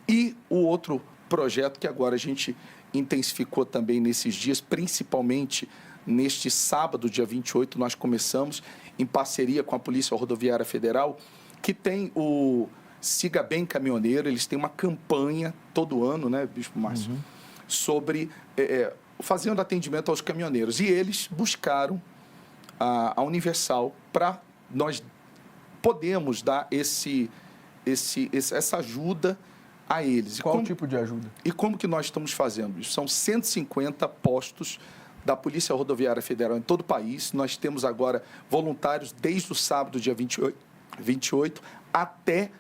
E o outro projeto que agora a gente intensificou também nesses dias, principalmente neste sábado, dia 28, nós começamos, em parceria com a Polícia Rodoviária Federal, que tem o Siga Bem Caminhoneiro. Eles têm uma campanha todo ano, né, Bispo Márcio, sobre fazendo atendimento aos caminhoneiros. E eles buscaram a Universal para nós podemos dar essa ajuda a eles. Qual tipo de ajuda? E como que nós estamos fazendo isso? São 150 postos da Polícia Rodoviária Federal em todo o país. Nós temos agora voluntários desde o sábado, dia 28 até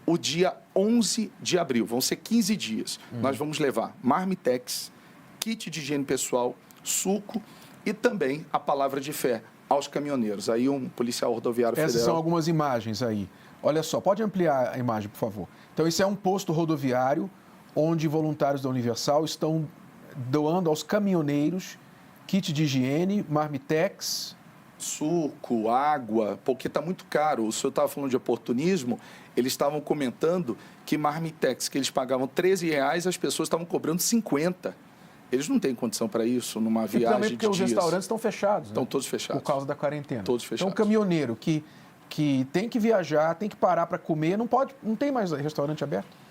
o dia 11 de abril. Vão ser 15 dias. Nós vamos levar marmitex, kit de higiene pessoal, suco e também a palavra de fé aos caminhoneiros. Aí um policial rodoviário federal... Essas são algumas imagens aí. Olha só, pode ampliar a imagem, por favor. Então, esse é um posto rodoviário onde voluntários da Universal estão doando aos caminhoneiros kit de higiene, marmitex, suco, água, porque está muito caro. O senhor estava falando de oportunismo, eles estavam comentando que marmitex, que eles pagavam R$13, as pessoas estavam cobrando 50. Eles não têm condição para isso numa viagem de dias. E também porque os restaurantes estão fechados. Estão todos fechados. Por causa da quarentena. Todos fechados. Então, o caminhoneiro que tem que viajar, tem que parar para comer, não tem mais restaurante aberto.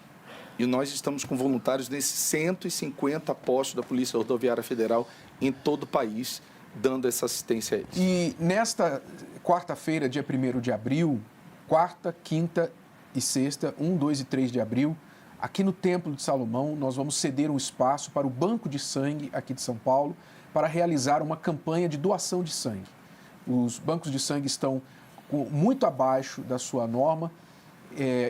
E nós estamos com voluntários nesses 150 postos da Polícia Rodoviária Federal em todo o país, dando essa assistência a eles. E nesta quarta-feira, dia 1º de abril, quarta, quinta e sexta, 1, 2 e 3 de abril, aqui no Templo de Salomão, nós vamos ceder um espaço para o Banco de Sangue aqui de São Paulo para realizar uma campanha de doação de sangue. Os bancos de sangue estão muito abaixo da sua norma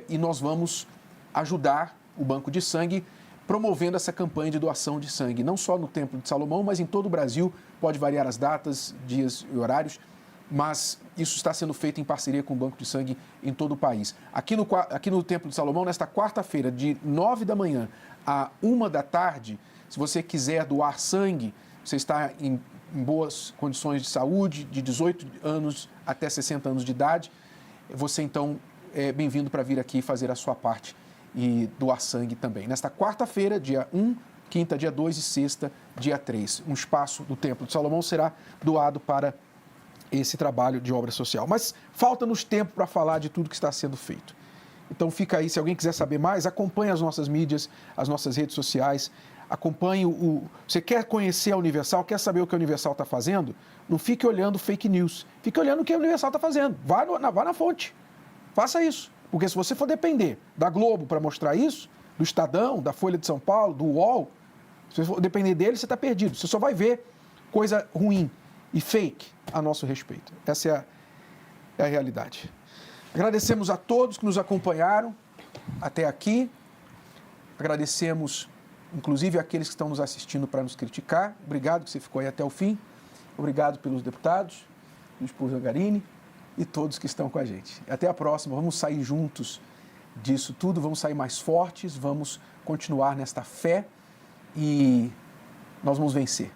e nós vamos ajudar o Banco de Sangue promovendo essa campanha de doação de sangue, não só no Templo de Salomão, mas em todo o Brasil. Pode variar as datas, dias e horários, mas isso está sendo feito em parceria com o Banco de Sangue em todo o país. Aqui no Templo de Salomão, nesta quarta-feira, de 9 da manhã a 1 da tarde, se você quiser doar sangue, você está em boas condições de saúde, de 18 anos até 60 anos de idade, você então é bem-vindo para vir aqui fazer a sua parte e doar sangue também. Nesta quarta-feira, dia 1, quinta, dia 2 e sexta, dia 3, um espaço do Templo de Salomão será doado para esse trabalho de obra social. Mas falta-nos tempo para falar de tudo que está sendo feito. Então fica aí, se alguém quiser saber mais, acompanhe as nossas mídias, as nossas redes sociais, acompanhe Você quer conhecer a Universal, quer saber o que a Universal está fazendo? Não fique olhando fake news, fique olhando o que a Universal está fazendo. Vá na fonte, faça isso. Porque se você for depender da Globo para mostrar isso, do Estadão, da Folha de São Paulo, do UOL, se você for depender dele, você está perdido. Você só vai ver coisa ruim e fake a nosso respeito. Essa é a realidade. Agradecemos a todos que nos acompanharam até aqui. Agradecemos, inclusive, àqueles que estão nos assistindo para nos criticar. Obrigado que você ficou aí até o fim. Obrigado pelos deputados, Luiz Zangarini e todos que estão com a gente. Até a próxima. Vamos sair juntos disso tudo, vamos sair mais fortes, vamos continuar nesta fé e nós vamos vencer.